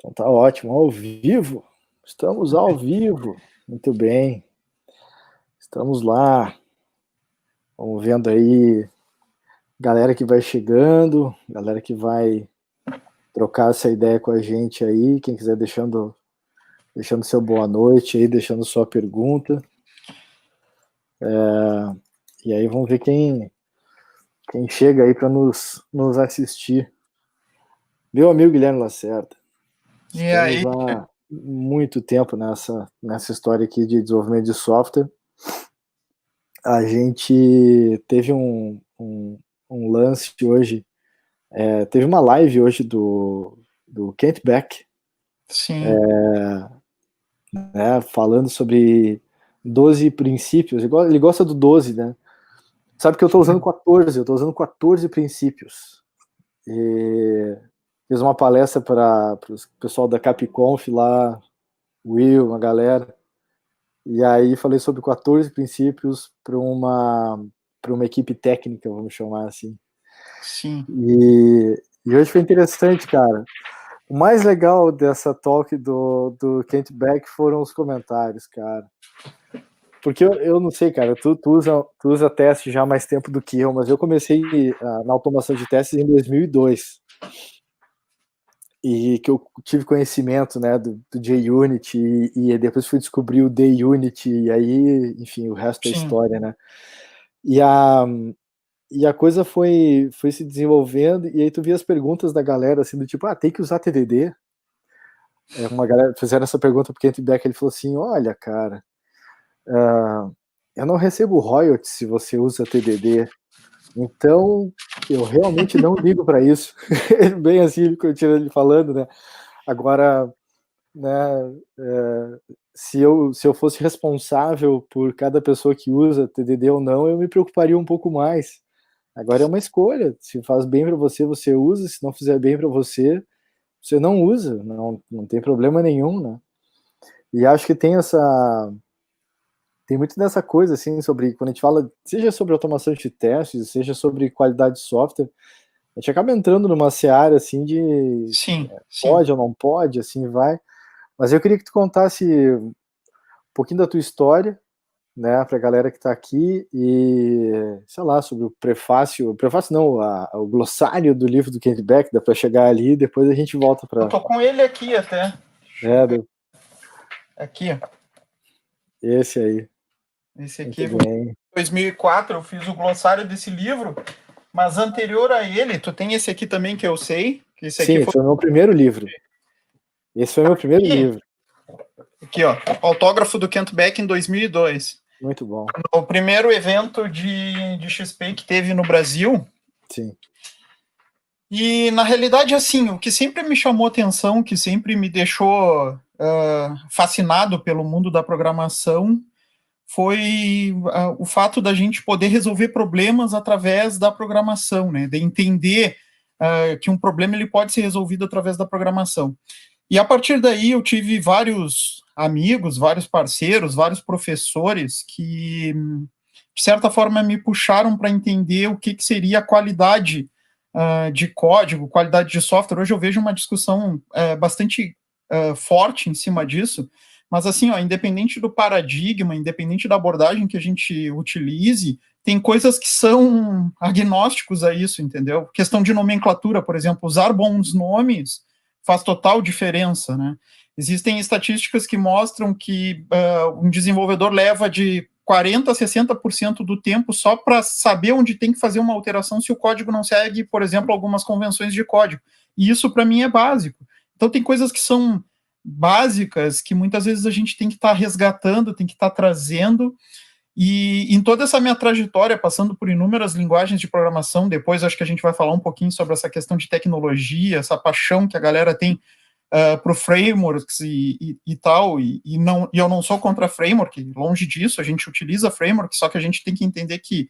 Então tá ótimo, ao vivo. Estamos ao vivo. Muito bem. Estamos lá. Vamos vendo aí galera que vai chegando, galera que vai trocar essa ideia com a gente aí. Quem quiser deixando seu boa noite aí, deixando sua pergunta. E aí vamos ver quem chega aí para nos assistir. Meu amigo Guilherme Lacerda. Estamos há muito tempo nessa história aqui de desenvolvimento de software. A gente teve um lance hoje, teve uma live hoje do Kent Beck, Sim. Falando sobre 12 princípios. Ele gosta do 12, né? Sabe que eu estou usando 14, eu estou usando 14 princípios. E fiz uma palestra para o pessoal da Capconf lá, Will, uma galera. E aí falei sobre 14 princípios para uma equipe técnica, vamos chamar assim. Sim. E hoje foi interessante, cara. O mais legal dessa talk do Kent Beck foram os comentários, cara. Porque eu não sei, cara, tu usa teste já há mais tempo do que eu, mas eu comecei na automação de testes em 2002. E que eu tive conhecimento, né, do JUnit, e depois fui descobrir o DUnit, e aí, enfim, o resto é história, né. E a coisa foi se desenvolvendo, e aí tu via as perguntas da galera, assim, do tipo, tem que usar TDD? Uma galera fizeram essa pergunta pro Kent Beck, ele falou assim, olha, cara, eu não recebo royalties se você usa TDD, então eu realmente não ligo para isso. Bem assim, ele falando, né. Agora, né, se eu fosse responsável por cada pessoa que usa TDD ou não, eu me preocuparia um pouco mais. Agora é uma escolha, se faz bem para você, você usa, se não fizer bem para você, você não usa, não tem problema nenhum, né? E acho que tem muito dessa coisa, assim, sobre, quando a gente fala, seja sobre automação de testes, seja sobre qualidade de software, a gente acaba entrando numa seara, assim, de pode ou não pode, assim, vai. Mas eu queria que tu contasse um pouquinho da tua história, né, pra galera que tá aqui, e, sei lá, sobre o prefácio não, o glossário do livro do Kent Beck, dá pra chegar ali, e depois a gente volta pra... Eu tô com ele aqui até. Aqui, ó. Esse aí. Esse aqui, em 2004, eu fiz o glossário desse livro, mas anterior a ele, tu tem esse aqui também que eu sei. Que esse Sim, aqui foi o meu primeiro livro. Esse foi o meu primeiro livro. Aqui, ó, autógrafo do Kent Beck em 2002. Muito bom. O primeiro evento de XP que teve no Brasil. Sim. E, na realidade, assim, o que sempre me chamou atenção, que sempre me deixou fascinado pelo mundo da programação, foi o fato da gente poder resolver problemas através da programação, né? De entender que um problema ele pode ser resolvido através da programação. E a partir daí eu tive vários amigos, vários parceiros, vários professores que, de certa forma, me puxaram para entender o que seria a qualidade de código, qualidade de software. Hoje eu vejo uma discussão bastante forte em cima disso, mas assim, ó, independente do paradigma, independente da abordagem que a gente utilize, tem coisas que são agnósticos a isso, entendeu? Questão de nomenclatura, por exemplo, usar bons nomes faz total diferença, né? Existem estatísticas que mostram que um desenvolvedor leva de 40% a 60% do tempo só para saber onde tem que fazer uma alteração se o código não segue, por exemplo, algumas convenções de código. E isso, para mim, é básico. Então, tem coisas que são básicas que muitas vezes a gente tem que estar resgatando, tem que estar trazendo. E em toda essa minha trajetória, passando por inúmeras linguagens de programação, depois acho que a gente vai falar um pouquinho sobre essa questão de tecnologia, essa paixão que a galera tem para frameworks e tal, e eu não sou contra framework, longe disso, a gente utiliza framework, só que a gente tem que entender que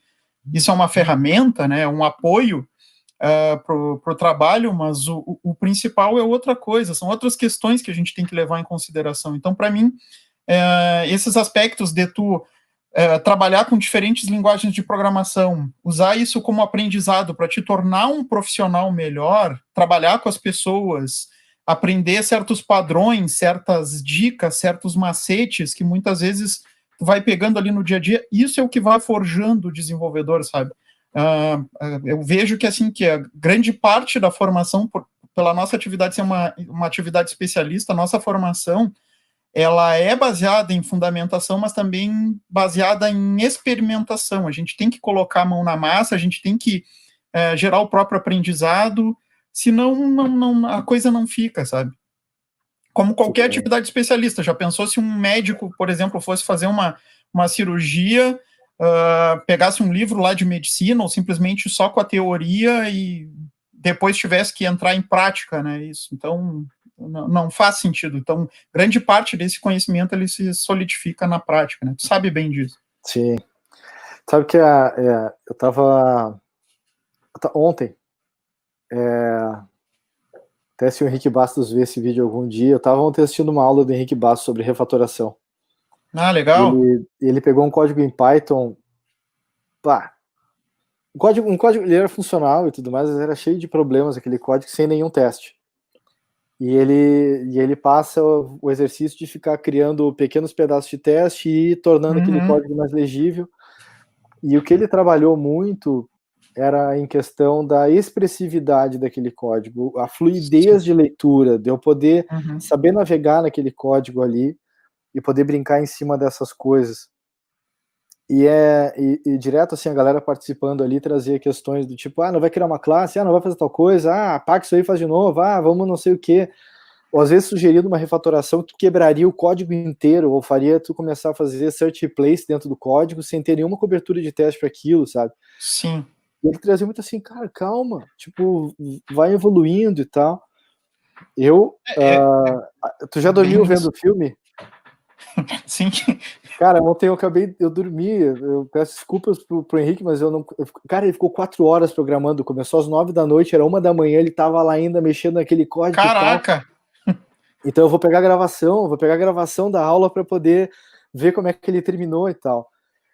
isso é uma ferramenta, né, um apoio para o trabalho, mas o principal é outra coisa, são outras questões que a gente tem que levar em consideração. Então, para mim, esses aspectos de tu trabalhar com diferentes linguagens de programação, usar isso como aprendizado para te tornar um profissional melhor, trabalhar com as pessoas, aprender certos padrões, certas dicas, certos macetes que muitas vezes tu vai pegando ali no dia a dia. Isso é o que vai forjando o desenvolvedor, sabe? Eu vejo que assim que a grande parte da formação, pela nossa atividade ser uma atividade especialista, a nossa formação ela é baseada em fundamentação, mas também baseada em experimentação. A gente tem que colocar a mão na massa, a gente tem que gerar o próprio aprendizado, senão a coisa não fica, sabe? Como qualquer atividade especialista. Já pensou se um médico, por exemplo, fosse fazer uma cirurgia, pegasse um livro lá de medicina, ou simplesmente só com a teoria e depois tivesse que entrar em prática, né? Isso. Então, não faz sentido. Então, grande parte desse conhecimento ele se solidifica na prática, né? Tu sabe bem disso. Sim. Sabe que eu estava ontem, até se o Henrique Bastos ver esse vídeo algum dia, eu estava ontem assistindo uma aula do Henrique Bastos sobre refatoração. Ah, legal. Ele pegou um código em Python, um código, ele era funcional e tudo mais, mas era cheio de problemas aquele código sem nenhum teste. E ele passa o exercício de ficar criando pequenos pedaços de teste e tornando aquele código mais legível. E o que ele trabalhou muito era em questão da expressividade daquele código, a fluidez de leitura, de eu poder saber navegar naquele código ali e poder brincar em cima dessas coisas. E direto assim, a galera participando ali trazia questões do tipo, não vai criar uma classe, não vai fazer tal coisa, apaga isso aí, faz de novo, vamos não sei o que. Ou às vezes sugerindo uma refatoração que quebraria o código inteiro, ou faria tu começar a fazer search replace dentro do código sem ter nenhuma cobertura de teste para aquilo, sabe? Sim. E ele trazia muito assim, cara, calma, tipo, vai evoluindo e tal. Tu já dormiu vendo o filme? Sim. Cara, ontem eu dormi, eu peço desculpas pro Henrique, mas cara, ele ficou 4 horas programando, começou às 9 da noite, era 1 da manhã, ele tava lá ainda mexendo naquele código. Caraca! Então eu vou pegar a gravação da aula para poder ver como é que ele terminou e tal.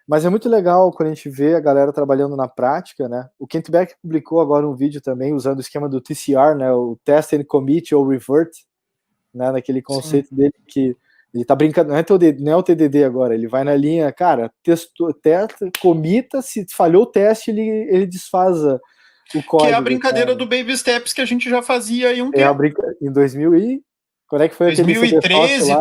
Mas é muito legal quando a gente vê a galera trabalhando na prática, né? O Kent Beck publicou agora um vídeo também usando o esquema do TCR, né? O Test and Commit ou Revert, né? Naquele conceito dele que ele tá brincando, não é o TDD agora, ele vai na linha, cara, testa, comita, se falhou o teste, ele desfaza o código. Que é a brincadeira do Baby Steps que a gente já fazia aí um tempo. Em 2000 e... Quando é que foi 2013,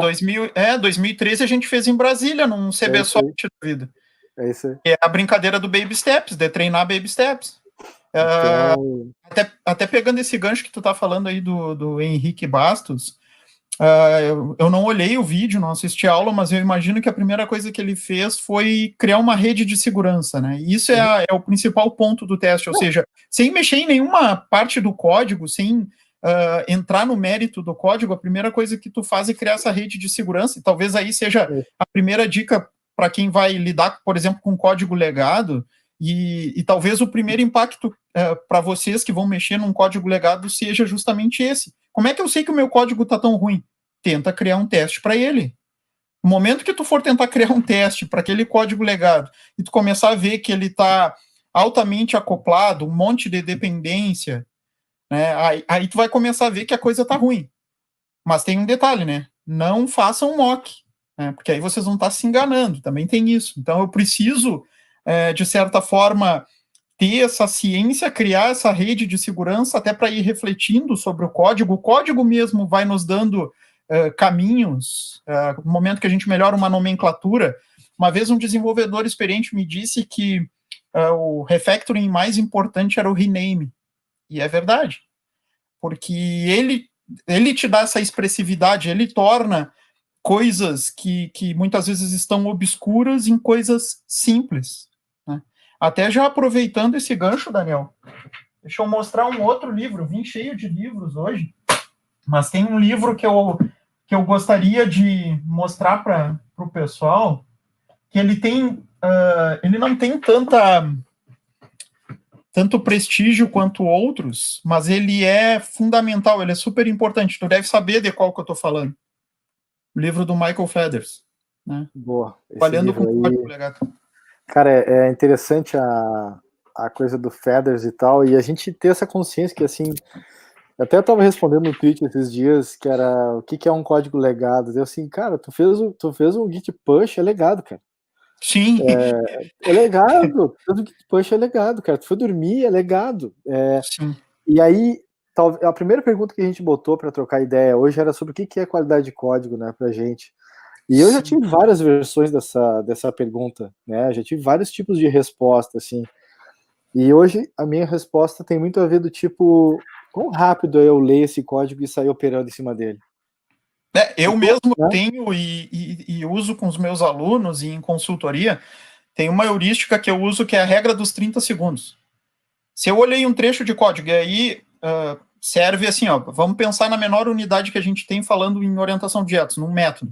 2013 a gente fez em Brasília, num CBSoft da vida. É isso aí. É a brincadeira do Baby Steps, de treinar Baby Steps. Então... até pegando esse gancho que tu tá falando aí do Henrique Bastos, eu não olhei o vídeo, não assisti a aula, mas eu imagino que a primeira coisa que ele fez foi criar uma rede de segurança, né? E isso é o principal ponto do teste, ou seja, sem mexer em nenhuma parte do código, sem entrar no mérito do código, a primeira coisa que tu faz é criar essa rede de segurança, e talvez aí seja a primeira dica para quem vai lidar, por exemplo, com código legado, e talvez o primeiro impacto para vocês que vão mexer num código legado seja justamente esse. Como é que eu sei que o meu código está tão ruim? Tenta criar um teste para ele. No momento que tu for tentar criar um teste para aquele código legado e tu começar a ver que ele está altamente acoplado, um monte de dependência, né, aí tu vai começar a ver que a coisa está ruim. Mas tem um detalhe, né? Não façam mock, né, porque aí vocês vão estar se enganando. Também tem isso. Então eu preciso, de certa forma, ter essa ciência, criar essa rede de segurança até para ir refletindo sobre o código mesmo vai nos dando caminhos, no momento que a gente melhora uma nomenclatura. Uma vez um desenvolvedor experiente me disse que o refactoring mais importante era o rename, e é verdade, porque ele te dá essa expressividade, ele torna coisas que muitas vezes estão obscuras em coisas simples. Até já aproveitando esse gancho, Daniel, deixa eu mostrar um outro livro. Vim cheio de livros hoje, mas tem um livro que eu gostaria de mostrar para o pessoal, que ele não tem tanto prestígio quanto outros, mas ele é fundamental, ele é super importante. Tu deve saber de qual que eu estou falando. O livro do Michael Feathers. Né? Boa. Trabalhando com código legado. Cara, é interessante a coisa do Feathers e tal, e a gente ter essa consciência que, assim, Até eu tava respondendo no tweet esses dias, que era o que é um código legado. Eu assim, cara, tu fez um Git push, é legado, cara. Sim. É legado. Tu fez um Git push, é legado, cara. Tu foi dormir, é legado. Sim. E aí, a primeira pergunta que a gente botou para trocar ideia hoje era sobre o que é qualidade de código, né, pra gente. E eu já tive várias versões dessa pergunta, né? Já tive vários tipos de resposta, assim. E hoje a minha resposta tem muito a ver do tipo, quão rápido eu leio esse código e sair operando em cima dele. Eu mesmo tenho e uso com os meus alunos e em consultoria, tem uma heurística que eu uso que é a regra dos 30 segundos. Se eu olhei um trecho de código e aí serve assim, ó, vamos pensar na menor unidade que a gente tem falando em orientação de objetos, num método.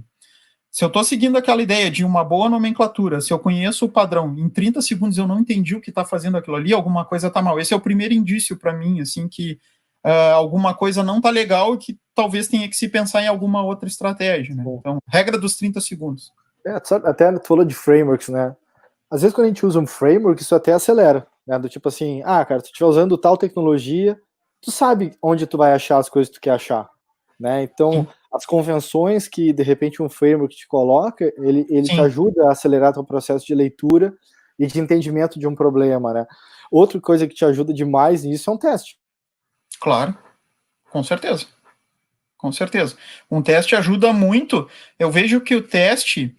Se eu estou seguindo aquela ideia de uma boa nomenclatura, se eu conheço o padrão, em 30 segundos eu não entendi o que está fazendo aquilo ali, alguma coisa está mal. Esse é o primeiro indício para mim, assim, que alguma coisa não está legal e que talvez tenha que se pensar em alguma outra estratégia, né? Então, regra dos 30 segundos. Até tu falou de frameworks, né? Às vezes quando a gente usa um framework, isso até acelera, né? Do tipo assim, cara, tu estiver usando tal tecnologia, tu sabe onde tu vai achar as coisas que tu quer achar, né? Então, as convenções que, de repente, um framework te coloca, ele te ajuda a acelerar teu processo de leitura e de entendimento de um problema, né? Outra coisa que te ajuda demais nisso é um teste. Claro, com certeza. Com certeza. Um teste ajuda muito. Eu vejo que o teste...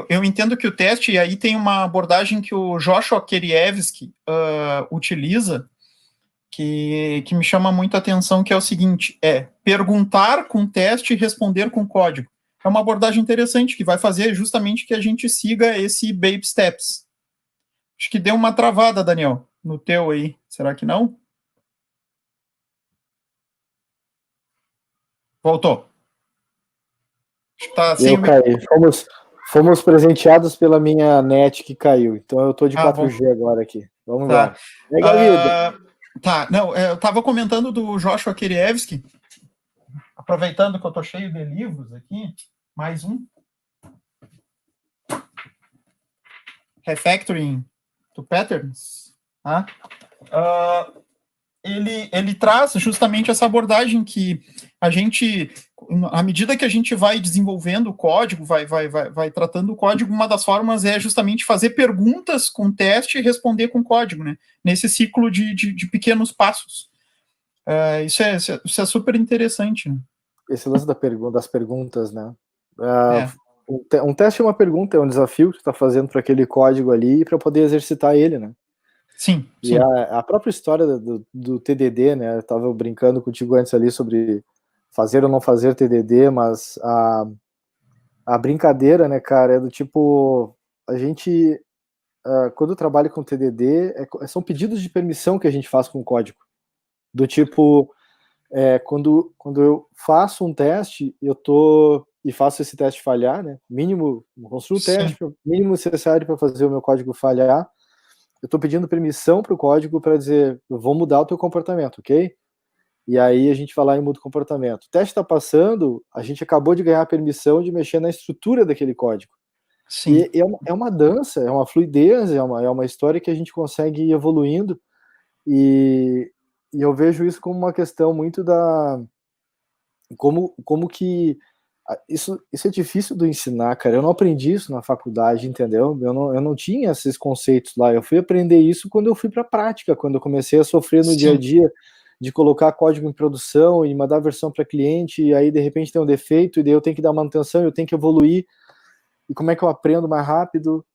eu entendo que o teste, e aí tem uma abordagem que o Joshua Kerievsky utiliza, que me chama muito a atenção, que é o seguinte, perguntar com teste e responder com código. É uma abordagem interessante, que vai fazer justamente que a gente siga esse baby steps. Acho que deu uma travada, Daniel, no teu aí. Será que não? Voltou. Tá sem eu caí. Fomos presenteados pela minha net que caiu. Então eu tô de 4G bom. Agora aqui. Vamos lá. Pega a vida. Tá, não, eu tava comentando do Joshua Kerievsky, aproveitando que eu tô cheio de livros aqui, mais um. Refactoring to Patterns. Tá? Ele traz justamente essa abordagem que a gente, à medida que a gente vai desenvolvendo o código, vai tratando o código, uma das formas é justamente fazer perguntas com teste e responder com código, né? Nesse ciclo de pequenos passos. Isso é super interessante. Né? Esse lance das perguntas, né? Um teste é uma pergunta, é um desafio que tu está fazendo para aquele código ali para poder exercitar ele, né? Sim, e sim. A própria história do TDD, né? Eu estava brincando contigo antes ali sobre fazer ou não fazer TDD, mas a brincadeira, né, cara, é do tipo, a gente, quando trabalha com TDD, são pedidos de permissão que a gente faz com o código. Do tipo, quando eu faço um teste, e faço esse teste falhar, né? Construo o teste, mínimo necessário para fazer o meu código falhar. Eu estou pedindo permissão para o código para dizer, eu vou mudar o teu comportamento, ok? E aí a gente vai lá e muda o comportamento. O teste está passando, a gente acabou de ganhar a permissão de mexer na estrutura daquele código. Sim. E é uma dança, é uma fluidez, é uma história que a gente consegue ir evoluindo. E eu vejo isso como uma questão muito da... Como que... Isso é difícil de ensinar, cara. Eu não aprendi isso na faculdade, entendeu? Eu não tinha esses conceitos lá. Eu fui aprender isso quando eu fui para a prática, quando eu comecei a sofrer no dia a dia de colocar código em produção e mandar versão para cliente, e aí de repente tem um defeito, e daí eu tenho que dar manutenção, eu tenho que evoluir. E como é que eu aprendo mais rápido?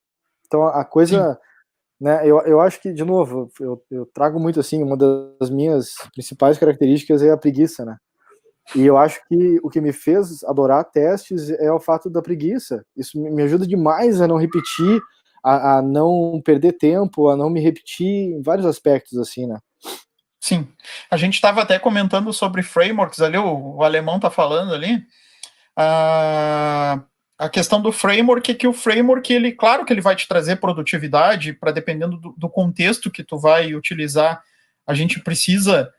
Então a coisa... Né, eu acho que, de novo, eu trago muito assim, uma das minhas principais características é a preguiça, né? E eu acho que o que me fez adorar testes é o fato da preguiça. Isso me ajuda demais a não repetir, a não perder tempo, a não me repetir em vários aspectos, assim, né? Sim. A gente estava até comentando sobre frameworks ali, o alemão tá falando ali. A questão do framework é que o framework, ele, claro que ele vai te trazer produtividade, para dependendo do contexto que tu vai utilizar, a gente precisa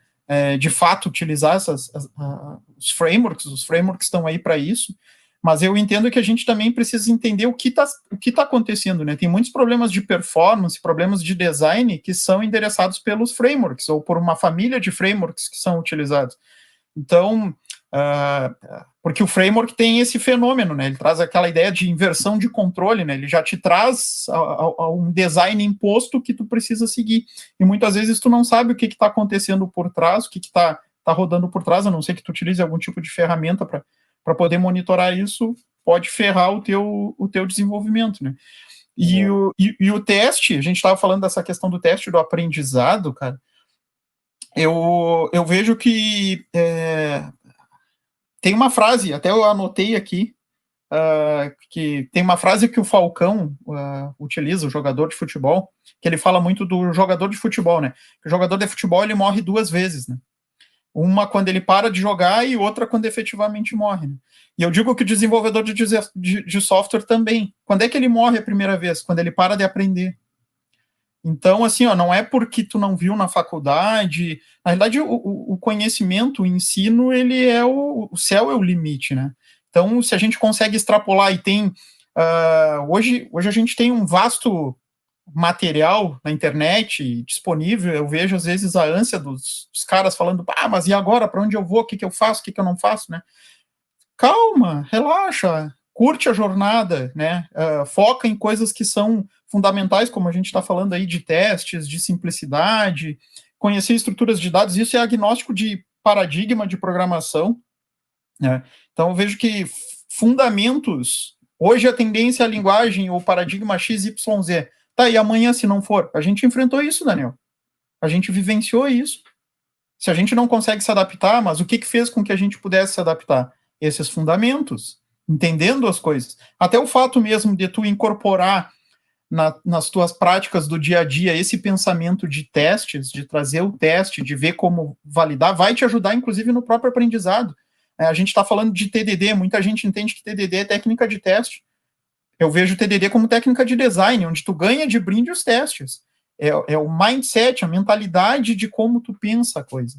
de fato utilizar os frameworks estão aí para isso, Mas eu entendo que a gente também precisa entender o que tá acontecendo, né? Tem muitos problemas de performance, problemas de design que são endereçados pelos frameworks ou por uma família de frameworks que são utilizados. Então, porque o framework tem esse fenômeno, né? Ele traz aquela ideia de inversão de controle, né? Ele já te traz um design imposto que tu precisa seguir. E muitas vezes tu não sabe o que está acontecendo por trás, o que está rodando por trás, a não ser que tu utilize algum tipo de ferramenta para poder monitorar isso, pode ferrar o teu desenvolvimento, né? E o teste, a gente estava falando dessa questão do teste do aprendizado, cara, eu vejo que tem uma frase, até eu anotei aqui, que tem uma frase que o Falcão utiliza, o jogador de futebol, que ele fala muito do jogador de futebol, né? O jogador de futebol, ele morre 2 vezes, né? Uma quando ele para de jogar e outra quando efetivamente morre, né? E eu digo que o desenvolvedor de software também. Quando é que ele morre a primeira vez? Quando ele para de aprender. Então, assim, não é porque tu não viu na faculdade. Na verdade, o conhecimento, o ensino, ele é o céu é o limite, né? Então, se a gente consegue extrapolar e tem... hoje a gente tem um vasto material na internet disponível. Eu vejo, às vezes, a ânsia dos caras falando, mas e agora? Para onde eu vou? O que eu faço? O que eu não faço, né? Calma, relaxa, curte a jornada, né? Foca em coisas que são fundamentais, como a gente está falando aí de testes, de simplicidade, conhecer estruturas de dados. Isso é agnóstico de paradigma de programação, né? Então eu vejo que fundamentos, hoje a tendência é a linguagem ou paradigma XYZ. Tá, e amanhã se não for? A gente enfrentou isso, Daniel. A gente vivenciou isso. Se a gente não consegue se adaptar, mas o que fez com que a gente pudesse se adaptar? Esses fundamentos, entendendo as coisas. Até o fato mesmo de tu incorporar nas tuas práticas do dia a dia esse pensamento de testes, de trazer o teste, de ver como validar, vai te ajudar, inclusive, no próprio aprendizado. A gente está falando de TDD, muita gente entende que TDD é técnica de teste. Eu vejo o TDD como técnica de design, onde tu ganha de brinde os testes. É o mindset, a mentalidade de como tu pensa a coisa.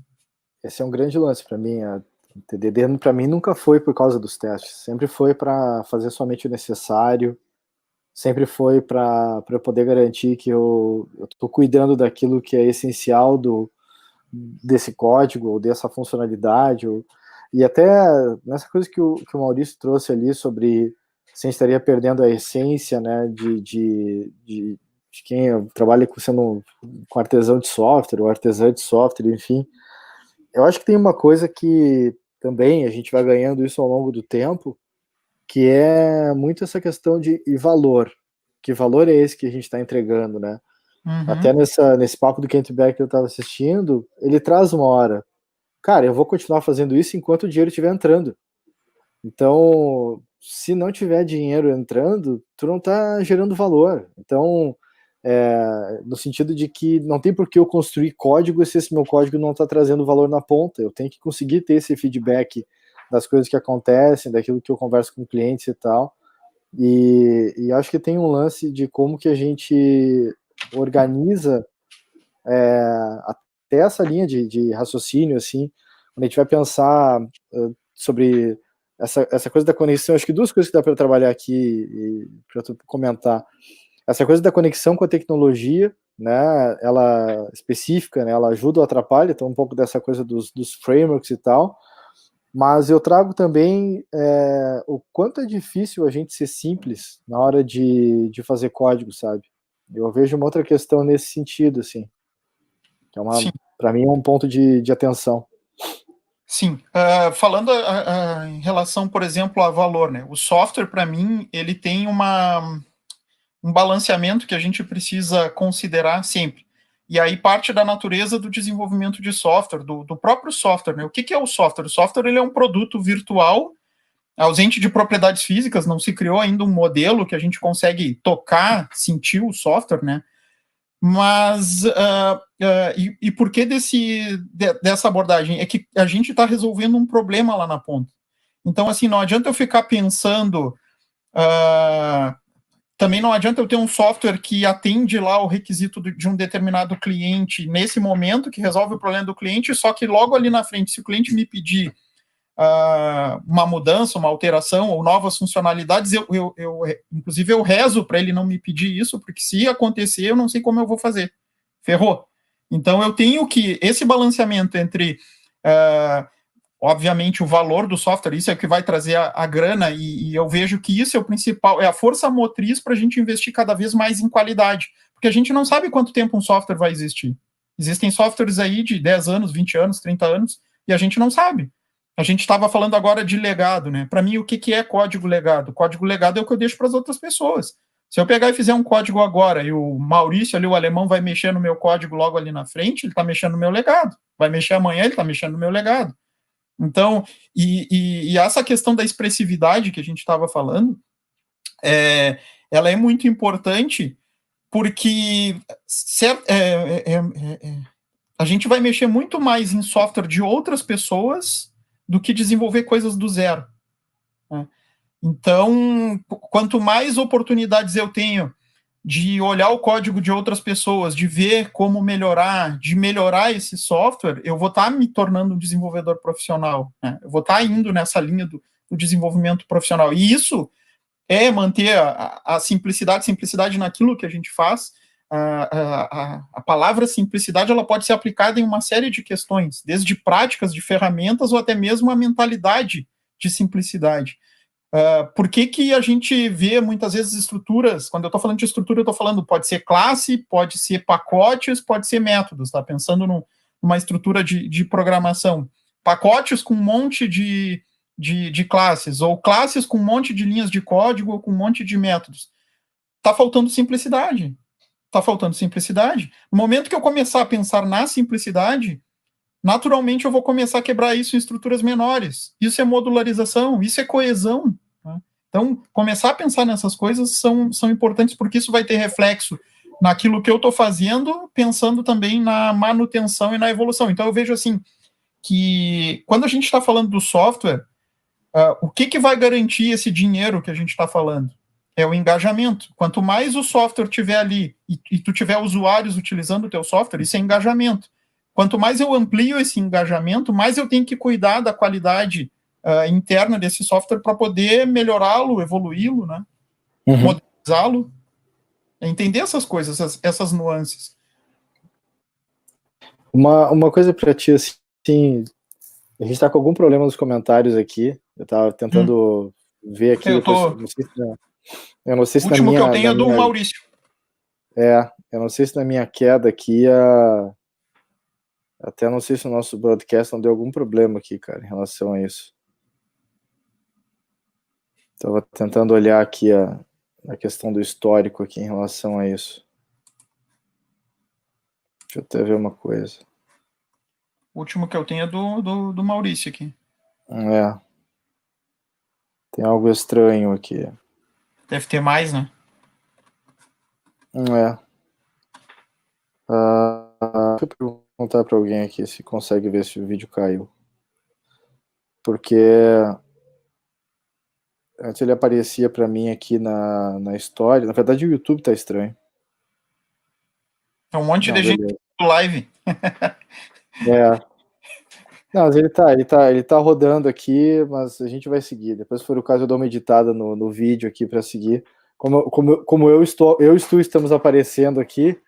Esse é um grande lance para mim. A TDD para mim nunca foi por causa dos testes, sempre foi para fazer somente o necessário, sempre foi para poder garantir que eu estou cuidando daquilo que é essencial desse código, ou dessa funcionalidade, e até nessa coisa que o Maurício trouxe ali sobre se a gente estaria perdendo a essência, né, de quem trabalha com artesão de software, ou artesã de software, enfim. Eu acho que tem uma coisa que também a gente vai ganhando isso ao longo do tempo, que é muito essa questão de valor. Que valor é esse que a gente está entregando, né? Uhum. Até nesse papo do Kent Beck que eu estava assistindo, ele traz uma hora. Cara, eu vou continuar fazendo isso enquanto o dinheiro estiver entrando. Então, se não tiver dinheiro entrando, tu não está gerando valor. Então, no sentido de que não tem por que eu construir código se esse meu código não está trazendo valor na ponta. Eu tenho que conseguir ter esse feedback das coisas que acontecem, daquilo que eu converso com clientes e tal. E acho que tem um lance de como que a gente organiza até essa linha de raciocínio, assim, quando a gente vai pensar sobre essa coisa da conexão. Acho que 2 coisas que dá para trabalhar aqui para comentar. Essa coisa da conexão com a tecnologia, né, ela específica, né, ela ajuda ou atrapalha, então um pouco dessa coisa dos frameworks e tal, mas eu trago também o quanto é difícil a gente ser simples na hora de fazer código, sabe? Eu vejo uma outra questão nesse sentido, assim, que para mim é um ponto de atenção. Sim, falando em relação, por exemplo, a valor, né? O software, para mim, ele tem um balanceamento que a gente precisa considerar sempre. E aí parte da natureza do desenvolvimento de software, do próprio software, né? O que é o software? O software, ele é um produto virtual, ausente de propriedades físicas, não se criou ainda um modelo que a gente consegue tocar, sentir o software, né? Mas, e por que dessa abordagem? É que a gente está resolvendo um problema lá na ponta. Então, assim, não adianta eu ficar pensando... também não adianta eu ter um software que atende lá o requisito de um determinado cliente nesse momento, que resolve o problema do cliente, só que logo ali na frente, se o cliente me pedir uma mudança, uma alteração ou novas funcionalidades, inclusive eu rezo para ele não me pedir isso, porque se acontecer, eu não sei como eu vou fazer. Ferrou. Então eu tenho que, esse balanceamento entre, obviamente, o valor do software, isso é o que vai trazer a grana, e eu vejo que isso é o principal, é a força motriz para a gente investir cada vez mais em qualidade, porque a gente não sabe quanto tempo um software vai existir. Existem softwares aí de 10 anos, 20 anos, 30 anos, e a gente não sabe. A gente estava falando agora de legado, né? Para mim, o que é código legado? Código legado é o que eu deixo para as outras pessoas. Se eu pegar e fizer um código agora e o Maurício ali, o alemão, vai mexer no meu código logo ali na frente, ele está mexendo no meu legado. Vai mexer amanhã, ele está mexendo no meu legado. Então, e essa questão da expressividade que a gente estava falando, ela é muito importante porque a gente vai mexer muito mais em software de outras pessoas do que desenvolver coisas do zero. Né? Então, quanto mais oportunidades eu tenho de olhar o código de outras pessoas, de ver como melhorar, de melhorar esse software, eu vou estar me tornando um desenvolvedor profissional. Né? Eu vou estar indo nessa linha do desenvolvimento profissional. E isso é manter a simplicidade naquilo que a gente faz. A palavra simplicidade, ela pode ser aplicada em uma série de questões, desde práticas de ferramentas ou até mesmo a mentalidade de simplicidade. Por que a gente vê muitas vezes estruturas, quando eu estou falando de estrutura, eu estou falando, pode ser classe, pode ser pacotes, pode ser métodos, tá? Pensando numa estrutura de programação. Pacotes com um monte de classes, ou classes com um monte de linhas de código, ou com um monte de métodos. Está faltando simplicidade. Está faltando simplicidade. No momento que eu começar a pensar na simplicidade, naturalmente eu vou começar a quebrar isso em estruturas menores. Isso é modularização, isso é coesão. Né? Então, começar a pensar nessas coisas são importantes, porque isso vai ter reflexo naquilo que eu estou fazendo, pensando também na manutenção e na evolução. Então, eu vejo assim, que quando a gente está falando do software, o que vai garantir esse dinheiro que a gente está falando? É o engajamento. Quanto mais o software tiver ali e tu tiver usuários utilizando o teu software, isso é engajamento. Quanto mais eu amplio esse engajamento, mais eu tenho que cuidar da qualidade interna desse software para poder melhorá-lo, evoluí-lo, né? Modernizá-lo. Entender essas coisas, essas nuances. Uma coisa para ti, assim, a gente está com algum problema nos comentários aqui. Eu estava tentando ver aqui. Eu não sei se o último que eu tenho é do Maurício. Eu não sei se na minha queda aqui até não sei se o nosso broadcast não deu algum problema aqui, cara, em relação a isso. Estava tentando olhar aqui a questão do histórico aqui em relação a isso. Deixa eu até ver uma coisa. O último que eu tenho é do Maurício aqui. Tem algo estranho aqui. Deve ter mais, né? Deixa eu perguntar para alguém aqui se consegue ver se o vídeo caiu. Porque antes ele aparecia para mim aqui na história. Na verdade, o YouTube tá estranho. É um monte de gente no live. Não, mas ele tá rodando aqui, mas a gente vai seguir. Depois, se for o caso, eu dou uma editada no vídeo aqui para seguir. Como eu estamos aparecendo aqui,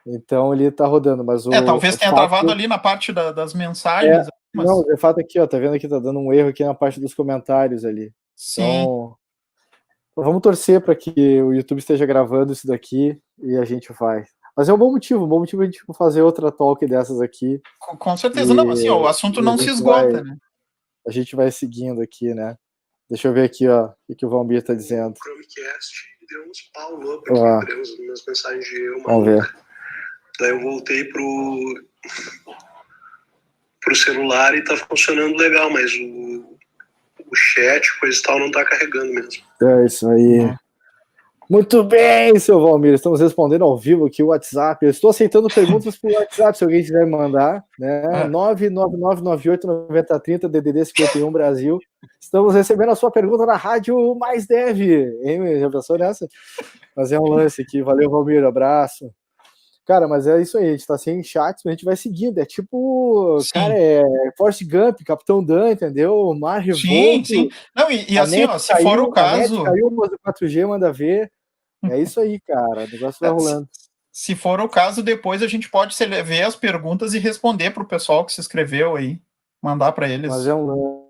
então ele tá rodando, mas talvez tenha travado ali na parte das mensagens. Não, de fato aqui, ó, tá vendo aqui, tá dando um erro aqui na parte dos comentários ali. Sim. Então vamos torcer para que o YouTube esteja gravando isso daqui e a gente vai. Mas é um bom motivo a gente fazer outra talk dessas aqui. Com certeza, não, assim, ó, o assunto não se esgota, né? A gente vai seguindo aqui, né? Deixa eu ver aqui, ó, o que o Valmir tá dizendo. O Chromecast deu uns pau louco aqui, nas mensagens de eu, vamos ver. Daí eu voltei pro celular e tá funcionando legal, mas o chat, coisa e tal, não tá carregando mesmo. É isso aí. Muito bem, seu Valmir, estamos respondendo ao vivo aqui o WhatsApp. Eu estou aceitando perguntas por WhatsApp, se alguém quiser mandar, né? 999989030, DDD 51 Brasil. Estamos recebendo a sua pergunta na Rádio Mais Dev. Hein, já pensou nessa? Fazer um lance aqui. Valeu, Valmir, abraço. Cara, mas é isso aí, a gente tá sem chats, mas a gente vai seguindo. É tipo, Sim. cara, é Forrest Gump, Capitão Dan, entendeu? Mar Sim, Revolto. sim. Não, e A assim, net ó, se for o a net caso. caiu, mas o 4G manda ver. É isso aí, cara. O negócio vai rolando. Se for o caso, depois a gente pode ver as perguntas e responder para o pessoal que se inscreveu aí. Mandar para eles. Mas é um.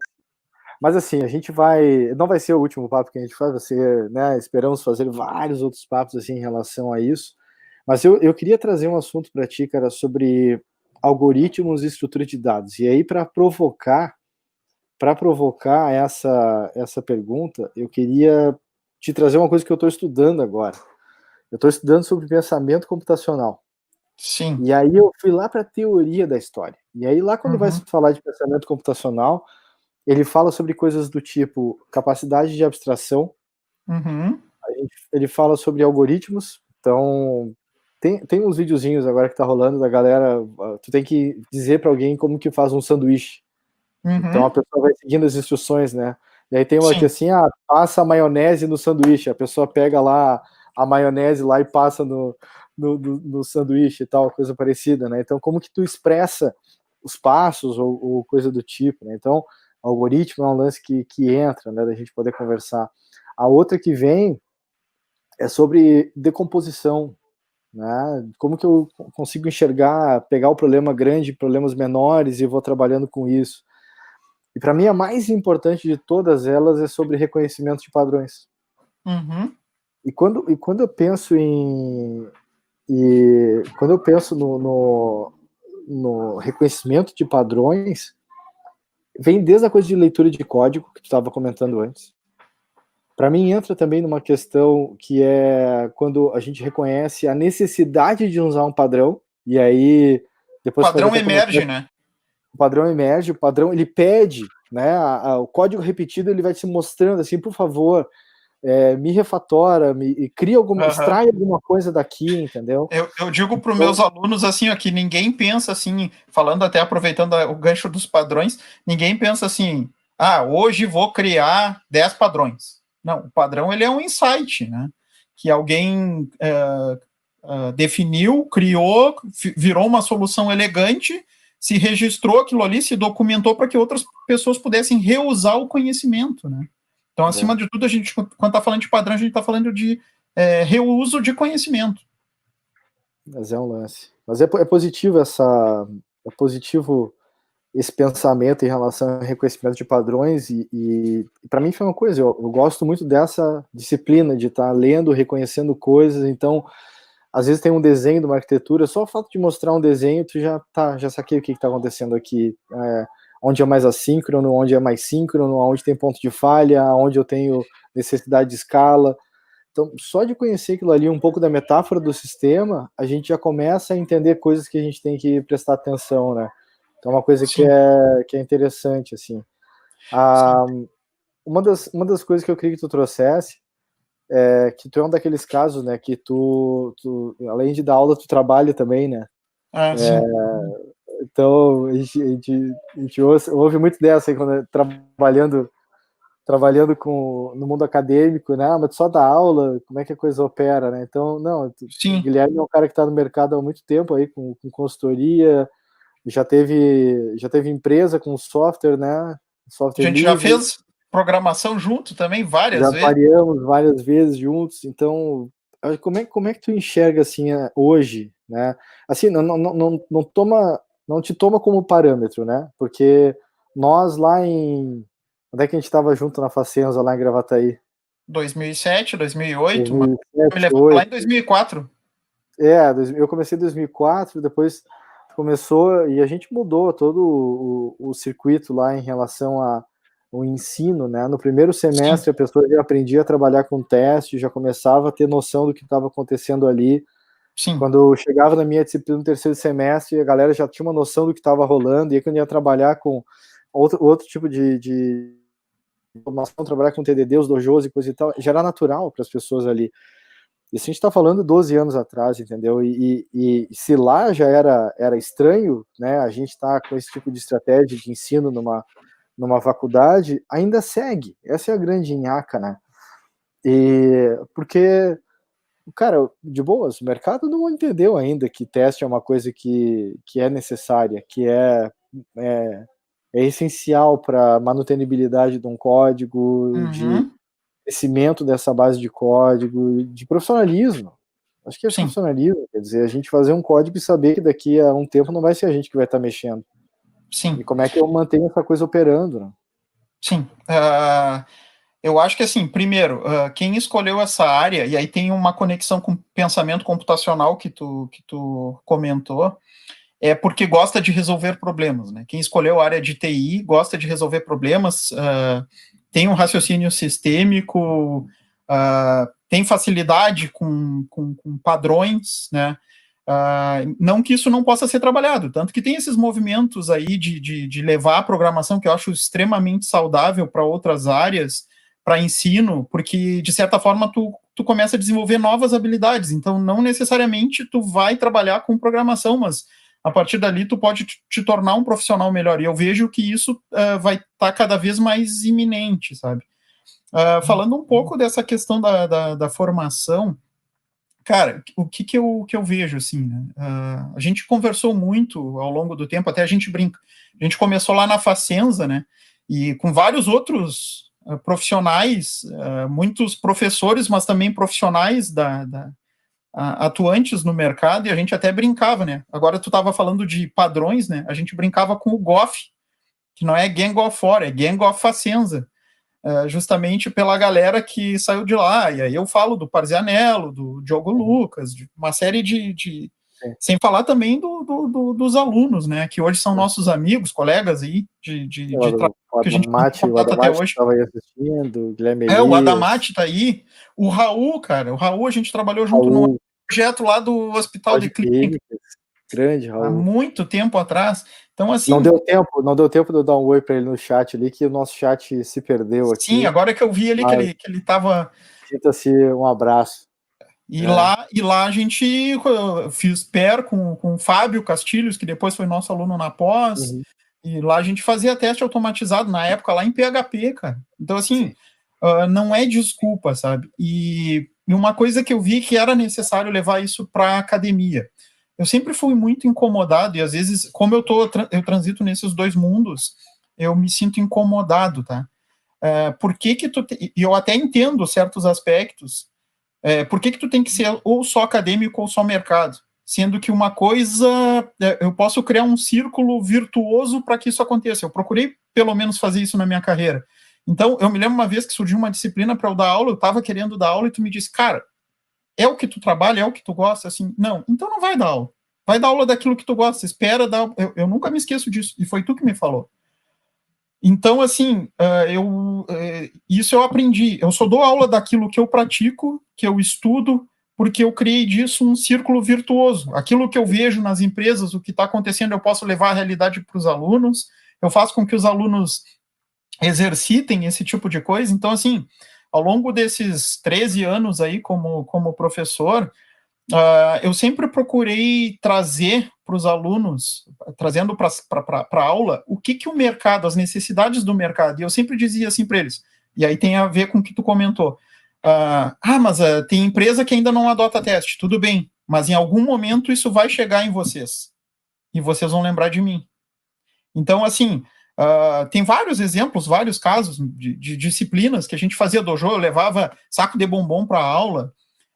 Mas assim, a gente vai. Não vai ser o último papo que a gente faz, vai ser, né? Esperamos fazer vários outros papos assim em relação a isso. Mas eu queria trazer um assunto para ti, cara, sobre algoritmos e estrutura de dados. E aí, para provocar essa pergunta, eu queria te trazer uma coisa que eu estou estudando agora. Eu estou estudando sobre pensamento computacional. Sim. E aí eu fui lá para a teoria da história. E aí lá quando vai se falar de pensamento computacional, ele fala sobre coisas do tipo capacidade de abstração. Ele fala sobre algoritmos. Então tem uns videozinhos agora que tá rolando da galera. Tu tem que dizer para alguém como que faz um sanduíche. Então a pessoa vai seguindo as instruções, né? E aí tem uma que assim, passa a maionese no sanduíche. A pessoa pega lá a maionese lá e passa no sanduíche e tal, coisa parecida, né? Então como que tu expressa os passos ou coisa do tipo, né? Então algoritmo é um lance que entra, né, da gente poder conversar. A outra que vem é sobre decomposição, né? Como que eu consigo enxergar, pegar o problema grande, problemas menores e vou trabalhando com isso. E para mim a mais importante de todas elas é sobre reconhecimento de padrões. E quando eu penso quando eu penso no reconhecimento de padrões, vem desde a coisa de leitura de código, que tu estava comentando antes. Para mim entra também numa questão que é quando a gente reconhece a necessidade de usar um padrão, e aí depois o padrão emerge, né? O padrão emerge, o padrão ele pede, né? O código repetido ele vai te mostrando assim, por favor, me refatora, cria extrai alguma coisa daqui, entendeu? Eu digo para os meus alunos assim, ó, que ninguém pensa assim, falando até aproveitando o gancho dos padrões, ninguém pensa assim, hoje vou criar 10 padrões. Não, o padrão ele é um insight, né? Que alguém definiu, criou, virou uma solução elegante, se registrou aquilo ali, se documentou para que outras pessoas pudessem reusar o conhecimento, né? Então, acima de tudo, a gente, quando está falando de padrão, a gente está falando de reuso de conhecimento. Mas é um lance. Mas é positivo é positivo esse pensamento em relação ao reconhecimento de padrões e para mim foi uma coisa, eu gosto muito dessa disciplina de estar lendo, reconhecendo coisas. Então às vezes tem um desenho de uma arquitetura, só o fato de mostrar um desenho tu já saquei o que está acontecendo aqui, onde é mais assíncrono, onde é mais síncrono, onde tem ponto de falha, onde eu tenho necessidade de escala. Então, só de conhecer aquilo ali, um pouco da metáfora do sistema, a gente já começa a entender coisas que a gente tem que prestar atenção, né? Então, é uma coisa que é interessante, assim. Uma das coisas que eu queria que tu trouxesse é que tu é um daqueles casos, né, que tu além de dar aula, tu trabalha também, né? Então, a gente ouve muito dessa aí, quando trabalhando no mundo acadêmico, né? Mas só dá aula, como é que a coisa opera, né? Então, não, o Guilherme é um cara que está no mercado há muito tempo aí, com consultoria, já teve empresa com software, né? Software a gente livre. Já fez programação junto também várias vezes. Já variamos várias vezes juntos. Então, como é que tu enxerga assim hoje, né? Assim, não te toma como parâmetro, né? Porque nós lá onde é que a gente estava junto na Facenza, lá em Gravataí? 2007, 2008, 2007, me levou lá em 2004. Eu comecei em 2004, depois começou e a gente mudou todo o circuito lá em relação ao ensino, né? No primeiro semestre a pessoa já aprendia a trabalhar com teste, já começava a ter noção do que estava acontecendo ali. Quando eu chegava na minha disciplina no terceiro semestre, a galera já tinha uma noção do que estava rolando, e aí quando eu ia trabalhar com outro tipo de informação, trabalhar com TDD, os dojos e coisa e tal, já era natural para as pessoas ali. Isso a gente está falando 12 anos atrás, entendeu? E se lá já era estranho, né? A gente está com esse tipo de estratégia de ensino numa faculdade, ainda segue. Essa é a grande nhaca, né? Porque cara, de boas, o mercado não entendeu ainda que teste é uma coisa que é necessária, que é essencial para manutenibilidade de um código, de crescimento dessa base de código, de profissionalismo. Acho que é Sim. profissionalismo, quer dizer, a gente fazer um código e saber que daqui a um tempo não vai ser a gente que vai estar mexendo. Sim. E como é que eu mantenho essa coisa operando, né? Sim. Eu acho que, assim, primeiro, quem escolheu essa área, e aí tem uma conexão com o pensamento computacional que tu comentou, é porque gosta de resolver problemas, né? Quem escolheu a área de TI gosta de resolver problemas, tem um raciocínio sistêmico, tem facilidade com padrões, né? Não que isso não possa ser trabalhado, tanto que tem esses movimentos aí de levar a programação, que eu acho extremamente saudável para outras áreas, para ensino, porque, de certa forma, tu começa a desenvolver novas habilidades, então não necessariamente tu vai trabalhar com programação, mas a partir dali tu pode te tornar um profissional melhor, e eu vejo que isso vai estar cada vez mais iminente, sabe? Falando um pouco dessa questão da formação, cara, o que eu vejo, assim, né? A gente conversou muito ao longo do tempo, até a gente brinca, a gente começou lá na Facenza, né, e com vários outros profissionais, muitos professores, mas também profissionais atuantes no mercado, e a gente até brincava, né, agora tu estava falando de padrões, né, a gente brincava com o GOF, que não é Gang of Four, é Gang of Facenza, justamente pela galera que saiu de lá, e aí eu falo do Parzianello, do Diogo Lucas, de uma série sem falar também dos alunos, né, que hoje são nossos amigos, colegas aí, O que a gente Adamati até hoje. estava aí assistindo, o Guilherme o Elias. Adamati tá aí, o Raul, cara, a gente trabalhou junto no projeto lá do Hospital de Clínicas, grande Raul. Há muito tempo atrás. Então, assim. Não deu tempo de eu dar um oi para ele no chat ali, que o nosso chat se perdeu aqui. Sim, agora que eu vi ali que ele estava. Sinta-se um abraço. E lá a gente fiz pair com o Fábio Castilhos, que depois foi nosso aluno na pós. E lá a gente fazia teste automatizado na época lá em PHP, cara. Então, assim, não é desculpa, sabe? E uma coisa que eu vi que era necessário levar isso para a academia. Eu sempre fui muito incomodado, e às vezes, como eu transito nesses dois mundos, eu me sinto incomodado, tá? Por que tu... E eu até entendo certos aspectos. Por que tu tem que ser ou só acadêmico ou só mercado? Sendo que uma coisa... eu posso criar um círculo virtuoso para que isso aconteça. Eu procurei, pelo menos, fazer isso na minha carreira. Então, eu me lembro uma vez que surgiu uma disciplina para eu dar aula, eu estava querendo dar aula, e tu me disse, cara, é o que tu trabalha, é o que tu gosta, assim, não, então não vai dar aula. Vai dar aula daquilo que tu gosta, espera dar. Eu nunca me esqueço disso, e foi tu que me falou. Então, assim, isso eu aprendi. Eu só dou aula daquilo que eu pratico, que eu estudo, porque eu criei disso um círculo virtuoso. Aquilo que eu vejo nas empresas, o que está acontecendo, eu posso levar a realidade para os alunos, eu faço com que os alunos exercitem esse tipo de coisa. Então, assim, ao longo desses 13 anos aí como professor, eu sempre procurei trazer para os alunos, trazendo para a aula, o que o mercado, as necessidades do mercado, e eu sempre dizia assim para eles, e aí tem a ver com o que tu comentou, mas tem empresa que ainda não adota teste, tudo bem, mas em algum momento isso vai chegar em vocês, e vocês vão lembrar de mim. Então, assim, tem vários exemplos, vários casos de disciplinas que a gente fazia dojo, eu levava saco de bombom para a aula,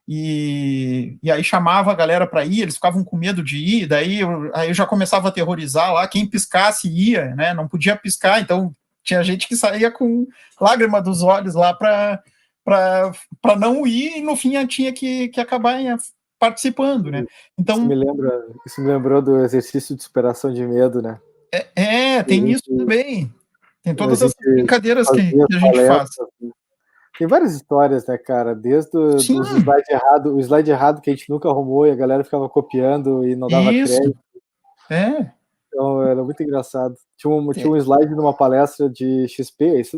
e aí chamava a galera para ir, eles ficavam com medo de ir, daí aí eu já começava a aterrorizar lá, quem piscasse ia, né, não podia piscar, então tinha gente que saía com lágrima dos olhos lá para não ir, e no fim tinha que acabar participando, né. Então, isso me lembrou do exercício de superação de medo, né? Tem isso também, tem todas essas brincadeiras que a gente faz. Tem várias histórias, né, cara? Desde o slide errado que a gente nunca arrumou e a galera ficava copiando e não dava crédito. Então era muito engraçado. Tinha um slide numa palestra de XP, isso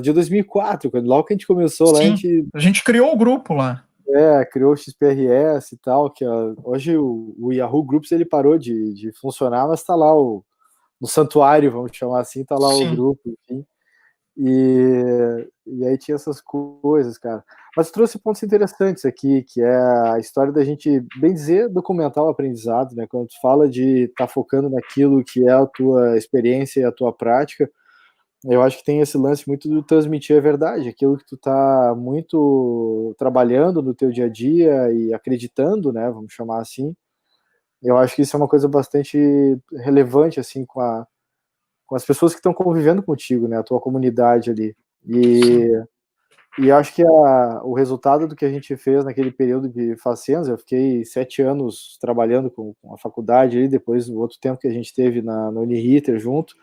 de 2004, logo que a gente começou lá, a gente criou o grupo lá. Criou o XPRS e tal, que hoje o Yahoo Groups ele parou de funcionar, mas tá lá no santuário, vamos chamar assim, tá lá o grupo, enfim. E aí tinha essas coisas, cara. Mas trouxe pontos interessantes aqui, que é a história da gente, bem dizer, documentar o aprendizado, né? Quando tu fala de estar focando naquilo que é a tua experiência e a tua prática, eu acho que tem esse lance muito do transmitir a verdade, aquilo que tu tá muito trabalhando no teu dia a dia e acreditando, né? Vamos chamar assim. Eu acho que isso é uma coisa bastante relevante, assim, com as pessoas que estão convivendo contigo, né? A tua comunidade ali. E acho que o resultado do que a gente fez naquele período de facendas, eu fiquei 7 anos trabalhando com a faculdade ali, depois o outro tempo que a gente teve na Uniriter junto,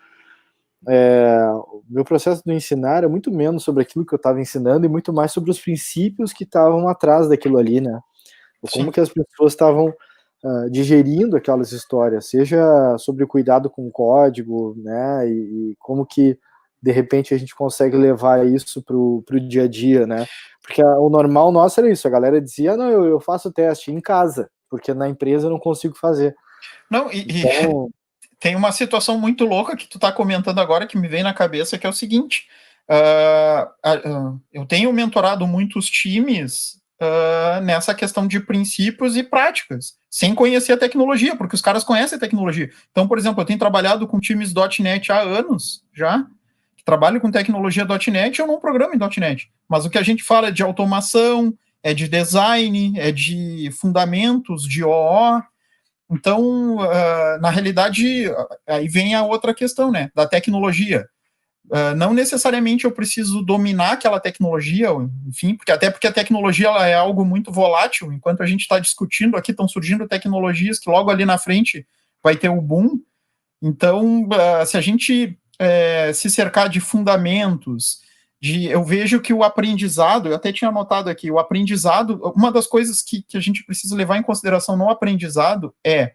o meu processo de ensinar era muito menos sobre aquilo que eu estava ensinando e muito mais sobre os princípios que estavam atrás daquilo ali, né? Como que as pessoas estavam digerindo aquelas histórias, seja sobre o cuidado com o código, né, e como que de repente a gente consegue levar isso pro dia a dia, né, porque o normal nosso era isso, a galera dizia, não, eu faço teste em casa, porque na empresa eu não consigo fazer. Não, então... Tem uma situação muito louca que tu tá comentando agora que me vem na cabeça, que é o seguinte, eu tenho mentorado muitos times nessa questão de princípios e práticas, sem conhecer a tecnologia, porque os caras conhecem a tecnologia. Então, por exemplo, eu tenho trabalhado com times .NET há anos já, que trabalho com tecnologia .NET, eu não programo em .NET, mas o que a gente fala é de automação, é de design, é de fundamentos, de OO. Então, na realidade, aí vem a outra questão, né, da tecnologia. Não necessariamente eu preciso dominar aquela tecnologia, enfim, porque a tecnologia ela é algo muito volátil. Enquanto a gente está discutindo aqui, estão surgindo tecnologias que logo ali na frente vai ter o boom. Então, se a gente se cercar de fundamentos, eu vejo que o aprendizado, eu até tinha anotado aqui, o aprendizado, uma das coisas que a gente precisa levar em consideração no aprendizado é,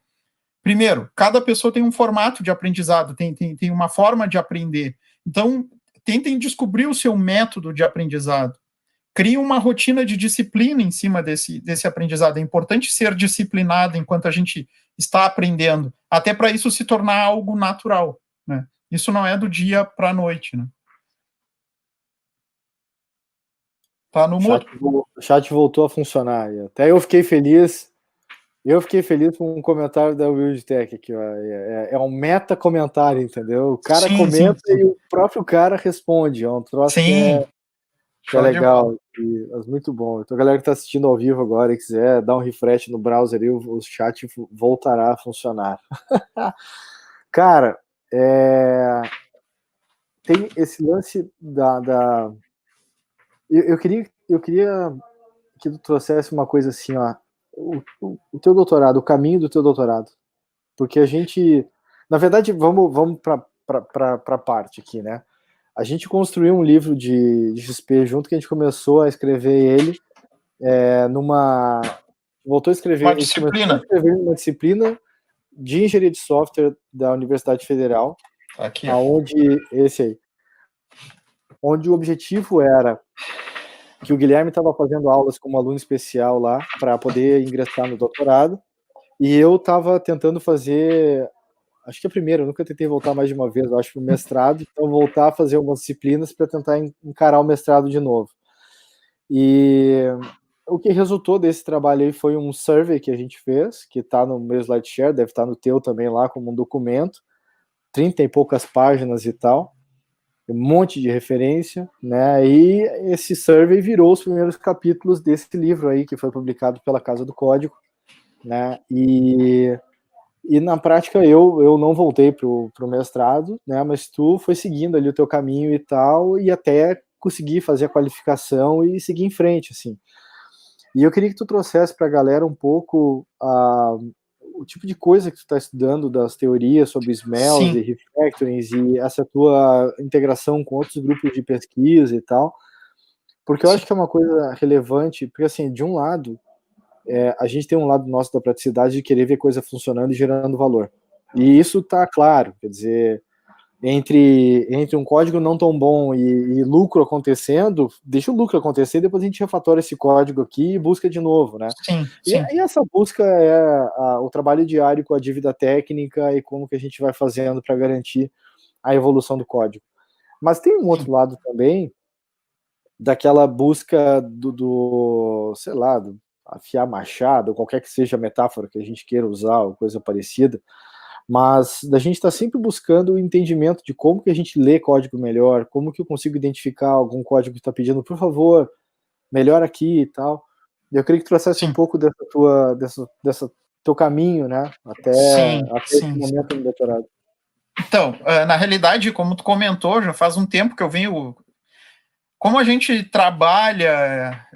primeiro, cada pessoa tem um formato de aprendizado, tem uma forma de aprender. Então, tentem descobrir o seu método de aprendizado. Criem uma rotina de disciplina em cima desse aprendizado. É importante ser disciplinado enquanto a gente está aprendendo, até para isso se tornar algo natural, né? Isso não é do dia para a noite, né? Tá no mudo. O chat voltou a funcionar. Até eu fiquei feliz. Com um comentário da WildTech aqui, ó. É um meta-comentário, entendeu? O cara comenta e o próprio cara responde. É um troço que é legal. É muito bom. Então, a galera que está assistindo ao vivo agora e quiser dar um refresh no browser, o chat voltará a funcionar. Cara, tem esse lance eu queria que tu trouxesse uma coisa assim, ó. O teu doutorado, o caminho do teu doutorado. Porque a gente, na verdade, vamos para parte aqui, né? A gente construiu um livro de XP junto, que a gente começou a escrever ele voltou a escrever uma disciplina de engenharia de software da Universidade Federal, aqui, onde o objetivo era que o Guilherme estava fazendo aulas como aluno especial lá para poder ingressar no doutorado, e eu estava tentando fazer, acho que a primeira, eu nunca tentei voltar mais de uma vez, eu acho, para o mestrado, então voltar a fazer algumas disciplinas para tentar encarar o mestrado de novo. E o que resultou desse trabalho aí foi um survey que a gente fez, que está no meu SlideShare, deve estar no teu também lá como um documento, 30 e poucas páginas e tal, um monte de referência, né? E esse survey virou os primeiros capítulos desse livro aí, que foi publicado pela Casa do Código, né? E na prática eu não voltei pro mestrado, né? Mas tu foi seguindo ali o teu caminho e tal, e até conseguir fazer a qualificação e seguir em frente, assim. E eu queria que tu trouxesse para a galera um pouco o tipo de coisa que tu está estudando, das teorias sobre smells e refactorings e essa tua integração com outros grupos de pesquisa e tal, porque eu acho que é uma coisa relevante, porque assim, de um lado, a gente tem um lado nosso da praticidade de querer ver coisa funcionando e gerando valor. E isso está claro, quer dizer, entre um código não tão bom e lucro acontecendo, deixa o lucro acontecer, depois a gente refatora esse código aqui e busca de novo, né? Sim. E essa busca é o trabalho diário com a dívida técnica e como que a gente vai fazendo para garantir a evolução do código. Mas tem um outro lado também, daquela busca sei lá, do afiar machado, ou qualquer que seja a metáfora que a gente queira usar, ou coisa parecida, mas da gente estar sempre buscando o entendimento de como que a gente lê código melhor, como que eu consigo identificar algum código que está pedindo, por favor, melhor aqui e tal. Eu queria que trouxesse um pouco dessa teu caminho, né, até esse momento no doutorado. Então, na realidade, como tu comentou, já faz um tempo que eu venho... Como a gente trabalha,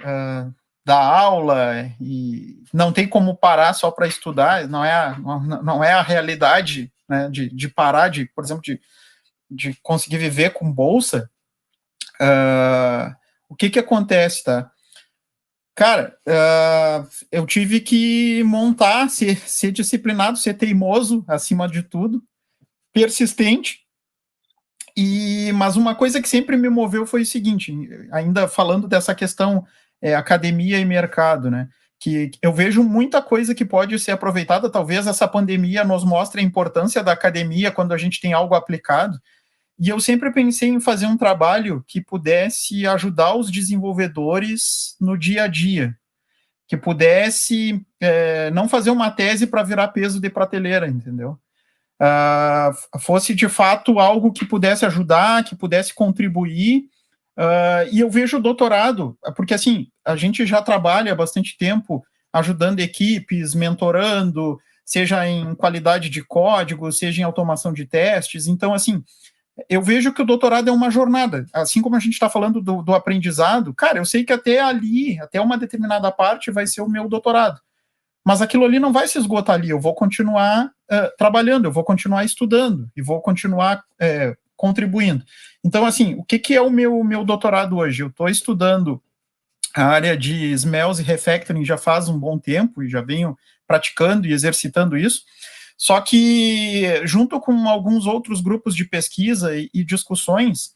dá aula e não tem como parar só para estudar, não é a realidade, né, de parar, por exemplo, de conseguir viver com bolsa, o que acontece, tá? Cara, eu tive que montar, ser disciplinado, ser teimoso, acima de tudo, persistente, mas uma coisa que sempre me moveu foi o seguinte, ainda falando dessa questão academia e mercado, né, que eu vejo muita coisa que pode ser aproveitada, talvez essa pandemia nos mostre a importância da academia quando a gente tem algo aplicado, e eu sempre pensei em fazer um trabalho que pudesse ajudar os desenvolvedores no dia a dia, que pudesse não fazer uma tese para virar peso de prateleira, entendeu? Fosse de fato algo que pudesse ajudar, que pudesse contribuir, e eu vejo o doutorado, porque assim, a gente já trabalha há bastante tempo ajudando equipes, mentorando, seja em qualidade de código, seja em automação de testes, então assim, eu vejo que o doutorado é uma jornada, assim como a gente está falando do aprendizado, cara, eu sei que até ali, até uma determinada parte vai ser o meu doutorado, mas aquilo ali não vai se esgotar ali, eu vou continuar trabalhando, eu vou continuar estudando, e vou continuar contribuindo. Então, assim, o que é o meu doutorado hoje? Eu estou estudando a área de smells e refactoring já faz um bom tempo, e já venho praticando e exercitando isso, só que, junto com alguns outros grupos de pesquisa e discussões,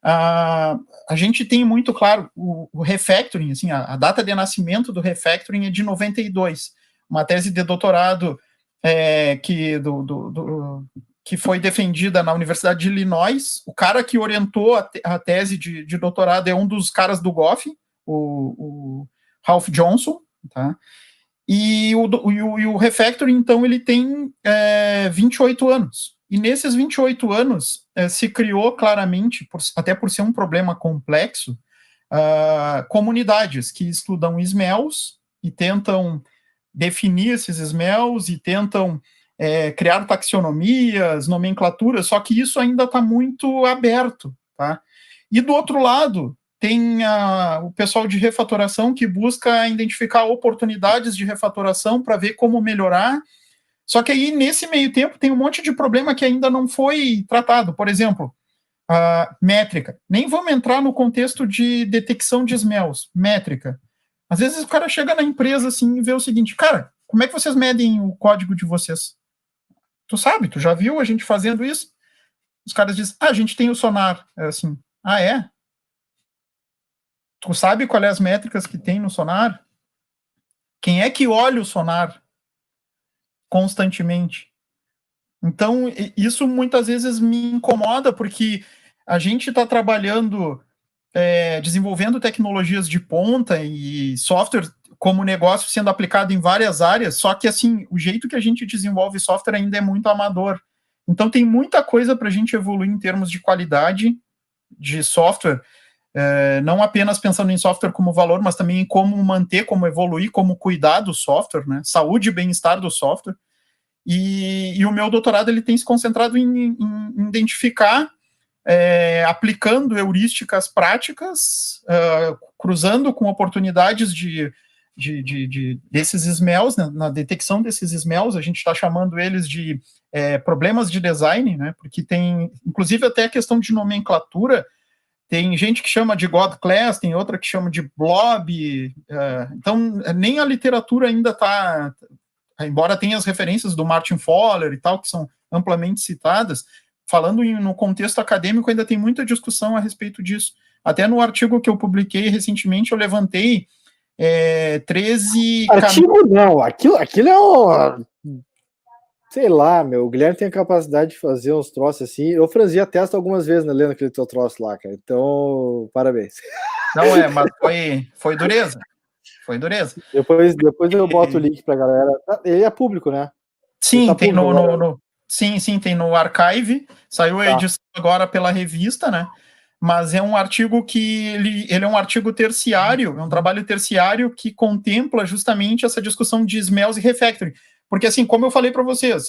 a gente tem muito claro o refactoring, assim, a data de nascimento do refactoring é de 92, uma tese de doutorado que foi defendida na Universidade de Illinois. O cara que orientou a tese de doutorado é um dos caras do GOF, o Ralph Johnson, tá? E o refactoring, então, ele tem 28 anos. E nesses 28 anos, se criou claramente, até por ser um problema complexo, comunidades que estudam smells e tentam definir esses smells e tentam criar taxonomias, nomenclaturas, só que isso ainda está muito aberto, tá? E do outro lado, tem o pessoal de refatoração que busca identificar oportunidades de refatoração para ver como melhorar, só que aí, nesse meio tempo, tem um monte de problema que ainda não foi tratado. Por exemplo, métrica. Nem vamos entrar no contexto de detecção de smells. Métrica. Às vezes o cara chega na empresa assim e vê o seguinte, cara, como é que vocês medem o código de vocês? Tu sabe, tu já viu a gente fazendo isso? Os caras dizem, a gente tem o sonar. É assim, é? Tu sabe qual é as métricas que tem no sonar? Quem é que olha o sonar constantemente? Então, isso muitas vezes me incomoda, porque a gente está trabalhando, desenvolvendo tecnologias de ponta e software como negócio sendo aplicado em várias áreas, só que, assim, o jeito que a gente desenvolve software ainda é muito amador. Então, tem muita coisa para a gente evoluir em termos de qualidade de software, não apenas pensando em software como valor, mas também em como manter, como evoluir, como cuidar do software, né? Saúde e bem-estar do software. E o meu doutorado ele tem se concentrado em identificar, aplicando heurísticas práticas, cruzando com oportunidades desses smells, né, na detecção desses smells, a gente está chamando eles de problemas de design, né, porque tem, inclusive, até a questão de nomenclatura. Tem gente que chama de God Class, tem outra que chama de Blob, então nem a literatura ainda está, embora tenha as referências do Martin Fowler e tal, que são amplamente citadas, falando no contexto acadêmico, ainda tem muita discussão a respeito disso. Até no artigo que eu publiquei recentemente, eu levantei 13... Artigo não, aquilo é sei lá, o Guilherme tem a capacidade de fazer uns troços assim. Eu franzi a testa algumas vezes, né, lendo aquele teu troço lá, cara. Então, parabéns. Não mas foi dureza. Foi dureza. Depois eu boto o link pra galera. Ele é público, né? Sim, tá tem público sim, tem no Archive. Saiu a edição agora pela revista, né? Mas é um artigo que ele é um artigo terciário, é um trabalho terciário que contempla justamente essa discussão de smells e refactoring. Porque, assim, como eu falei para vocês,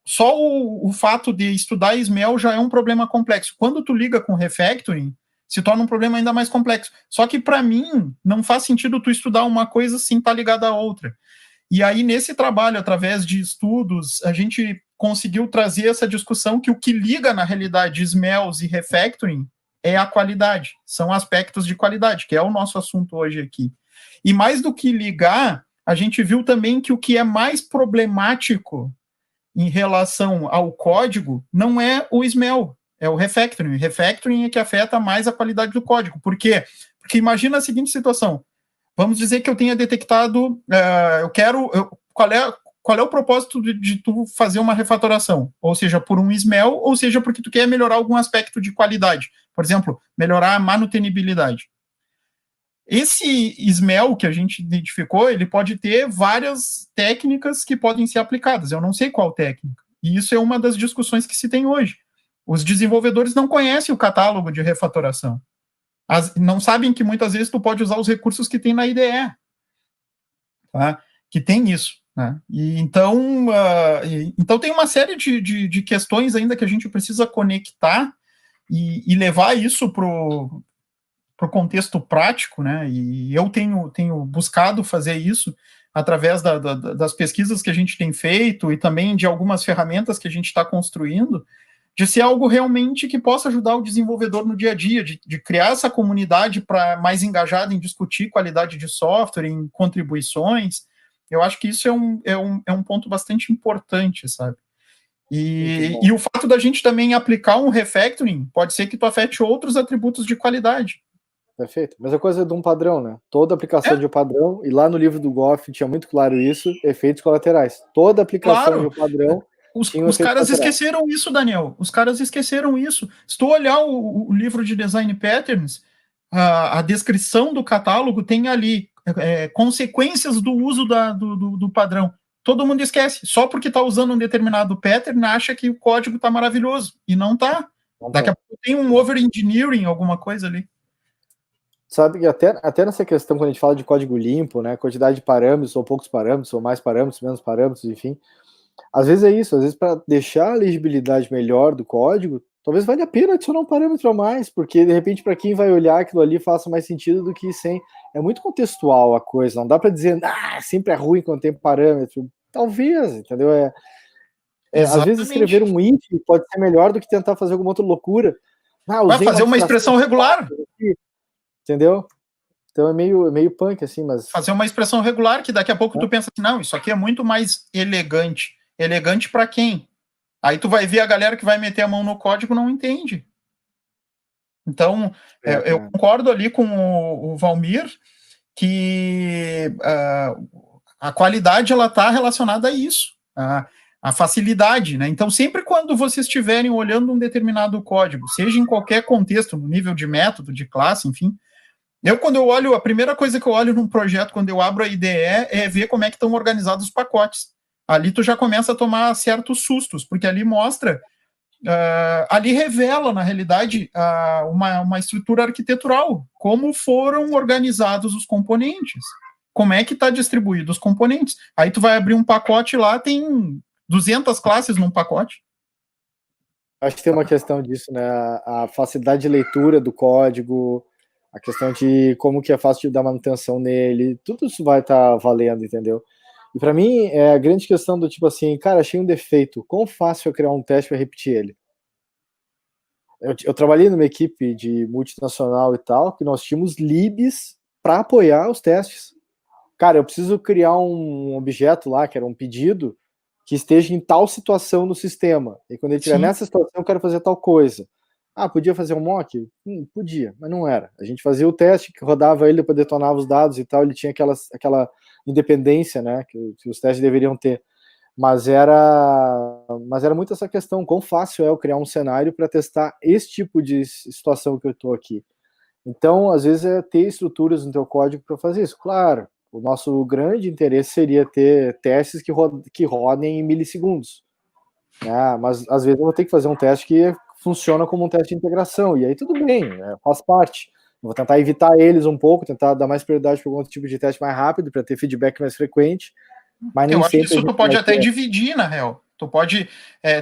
só o fato de estudar smell já é um problema complexo. Quando tu liga com refactoring, se torna um problema ainda mais complexo. Só que, para mim, não faz sentido tu estudar uma coisa sem estar ligada à outra. E aí, nesse trabalho, através de estudos, a gente conseguiu trazer essa discussão que o que liga, na realidade, smells e refactoring é a qualidade, são aspectos de qualidade, que é o nosso assunto hoje aqui. E mais do que ligar, a gente viu também que o que é mais problemático em relação ao código não é o smell, é o refactoring. O refactoring é que afeta mais a qualidade do código. Por quê? Porque imagina a seguinte situação. Vamos dizer que eu tenha detectado, qual é o propósito de tu fazer uma refatoração? Ou seja, por um smell, ou seja, porque tu quer melhorar algum aspecto de qualidade. Por exemplo, melhorar a manutenibilidade. Esse smell que a gente identificou, ele pode ter várias técnicas que podem ser aplicadas. Eu não sei qual técnica. E isso é uma das discussões que se tem hoje. Os desenvolvedores não conhecem o catálogo de refatoração. Não sabem que muitas vezes tu pode usar os recursos que tem na IDE, tá? Que tem isso, né? E então tem uma série de questões ainda que a gente precisa conectar e levar isso para o contexto prático, né? E eu tenho buscado fazer isso através das pesquisas que a gente tem feito e também de algumas ferramentas que a gente está construindo, de ser algo realmente que possa ajudar o desenvolvedor no dia a dia, de criar essa comunidade mais engajada em discutir qualidade de software, em contribuições. Eu acho que isso é um ponto bastante importante, sabe? E o fato da gente também aplicar um refactoring pode ser que tu afete outros atributos de qualidade. Perfeito. Mesma coisa de um padrão, né? Toda aplicação de um padrão, e lá no livro do Goff tinha muito claro isso, efeitos colaterais. Toda aplicação de um padrão. Os caras esqueceram isso, Daniel. Os caras esqueceram isso. Se tu olhar o livro de Design Patterns, a descrição do catálogo tem ali consequências do uso do padrão. Todo mundo esquece. Só porque está usando um determinado pattern, acha que o código está maravilhoso. E não está. Daqui a pouco tem um over-engineering, alguma coisa ali. Sabe que até nessa questão, quando a gente fala de código limpo, né, quantidade de parâmetros, ou poucos parâmetros, ou mais parâmetros, menos parâmetros, enfim, às vezes é isso, às vezes para deixar a legibilidade melhor do código, talvez valha a pena adicionar um parâmetro a mais, porque de repente para quem vai olhar aquilo ali faça mais sentido do que sem. É muito contextual a coisa, não dá para dizer, sempre é ruim quando tem parâmetro. Talvez, entendeu? Às vezes escrever um if pode ser melhor do que tentar fazer alguma outra loucura. Vai fazer uma expressão regular. Entendeu? Então é meio punk, assim, mas... Fazer uma expressão regular, que daqui a pouco tu pensa assim, não, isso aqui é muito mais elegante. Elegante para quem? Aí tu vai ver a galera que vai meter a mão no código não entende. Então, eu concordo ali com o Valmir que a qualidade ela está relacionada a isso, a facilidade, né? Então, sempre quando vocês estiverem olhando um determinado código, seja em qualquer contexto, no nível de método, de classe, enfim, quando eu olho, a primeira coisa que eu olho num projeto, quando eu abro a IDE, é ver como é que estão organizados os pacotes. Ali tu já começa a tomar certos sustos, porque ali mostra, ali revela, na realidade, uma estrutura arquitetural, como foram organizados os componentes, como é que está distribuído os componentes. Aí tu vai abrir um pacote lá, tem 200 classes num pacote. Acho que tem uma questão disso, né? A facilidade de leitura do código, a questão de como que é fácil de dar manutenção nele, tudo isso vai estar valendo, entendeu? E para mim, é a grande questão do tipo assim, cara, achei um defeito, quão fácil é criar um teste para repetir ele? Eu trabalhei numa equipe de multinacional e tal, que nós tínhamos libs para apoiar os testes. Cara, eu preciso criar um objeto lá, que era um pedido, que esteja em tal situação no sistema. E quando ele estiver nessa situação, eu quero fazer tal coisa. Podia fazer um mock? Podia, mas não era. A gente fazia o teste, que rodava ele, depois detonava os dados e tal, ele tinha aquela independência, né, que os testes deveriam ter. mas era muito essa questão, quão fácil é eu criar um cenário para testar esse tipo de situação que eu estou aqui. Então, às vezes, é ter estruturas no teu código para fazer isso. Claro, o nosso grande interesse seria ter testes que rodem em milissegundos, né? Mas, às vezes, eu vou ter que fazer um teste que funciona como um teste de integração, e aí tudo bem, né? Faz parte. Eu vou tentar evitar eles um pouco, tentar dar mais prioridade para algum tipo de teste mais rápido, para ter feedback mais frequente, mas nem eu acho que sempre isso tu pode até dividir, na real. Tu pode,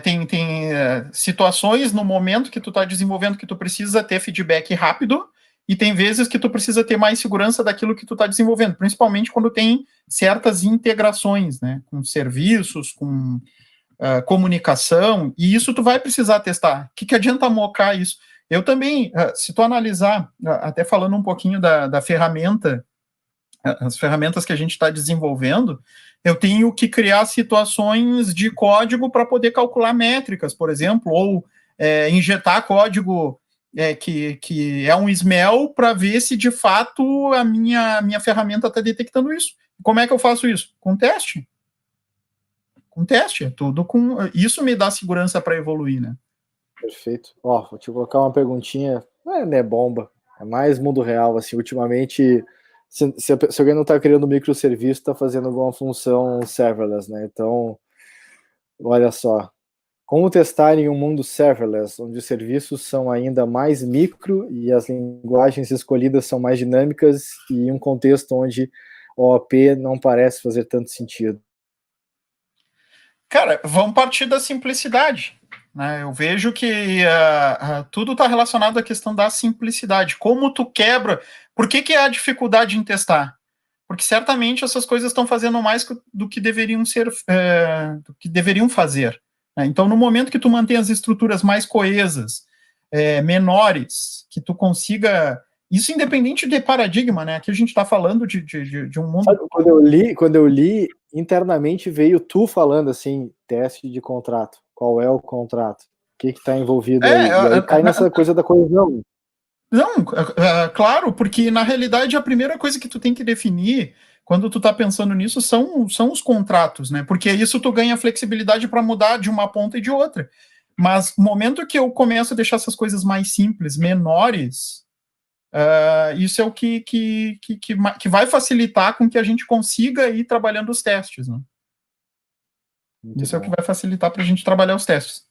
tem situações no momento que tu está desenvolvendo que tu precisa ter feedback rápido, e tem vezes que tu precisa ter mais segurança daquilo que tu está desenvolvendo, principalmente quando tem certas integrações, né, com serviços, com comunicação, e isso tu vai precisar testar. O que adianta mocar isso? Eu também, se tu analisar, até falando um pouquinho da ferramenta, as ferramentas que a gente está desenvolvendo, eu tenho que criar situações de código para poder calcular métricas, por exemplo, ou injetar código que é um SMEL para ver se de fato a minha ferramenta está detectando isso. Como é que eu faço isso? Com teste. Com teste, tudo com. Isso me dá segurança para evoluir, né? Perfeito. Ó, vou te colocar uma perguntinha, não é bomba, é mais mundo real, assim, ultimamente, se alguém não está criando microserviço, está fazendo alguma função serverless, né? Então, olha só, como testar em um mundo serverless, onde os serviços são ainda mais micro e as linguagens escolhidas são mais dinâmicas e em um contexto onde o OOP não parece fazer tanto sentido? Cara, vamos partir da simplicidade. Né? Eu vejo que tudo está relacionado à questão da simplicidade. Como tu quebra... Por que é a dificuldade em testar? Porque certamente essas coisas estão fazendo mais do que deveriam ser, do que deveriam fazer. Né? Então, no momento que tu mantém as estruturas mais coesas, menores, que tu consiga... Isso independente de paradigma, né? Aqui a gente está falando de um mundo... Sabe, quando eu li, internamente veio tu falando assim, teste de contrato. Qual é o contrato? O que está envolvido aí? E aí cai nessa coisa da coesão. Não, claro, porque na realidade a primeira coisa que tu tem que definir quando tu tá pensando nisso são os contratos, né? Porque isso tu ganha flexibilidade para mudar de uma ponta e de outra. Mas no momento que eu começo a deixar essas coisas mais simples, menores, isso é o que vai facilitar com que a gente consiga ir trabalhando os testes, né? Isso é o que vai facilitar para a gente trabalhar os testes.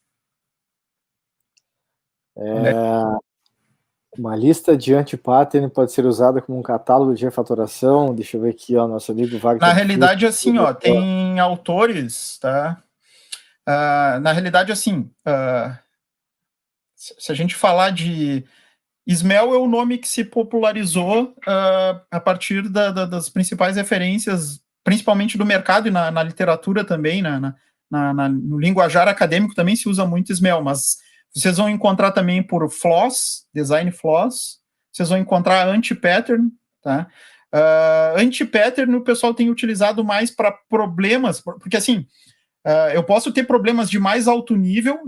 Uma lista de anti-pattern pode ser usada como um catálogo de refatoração. Deixa eu ver aqui, ó, nosso amigo Wagner. Na realidade, assim, ó, tem autores, tá? Na realidade, assim, se a gente falar de... SMEL é o nome que se popularizou a partir das principais referências, principalmente do mercado e na literatura também, no linguajar acadêmico também se usa muito SMEL, mas vocês vão encontrar também por floss, design floss, vocês vão encontrar anti-pattern, tá? Anti-pattern o pessoal tem utilizado mais para problemas, porque assim, eu posso ter problemas de mais alto nível,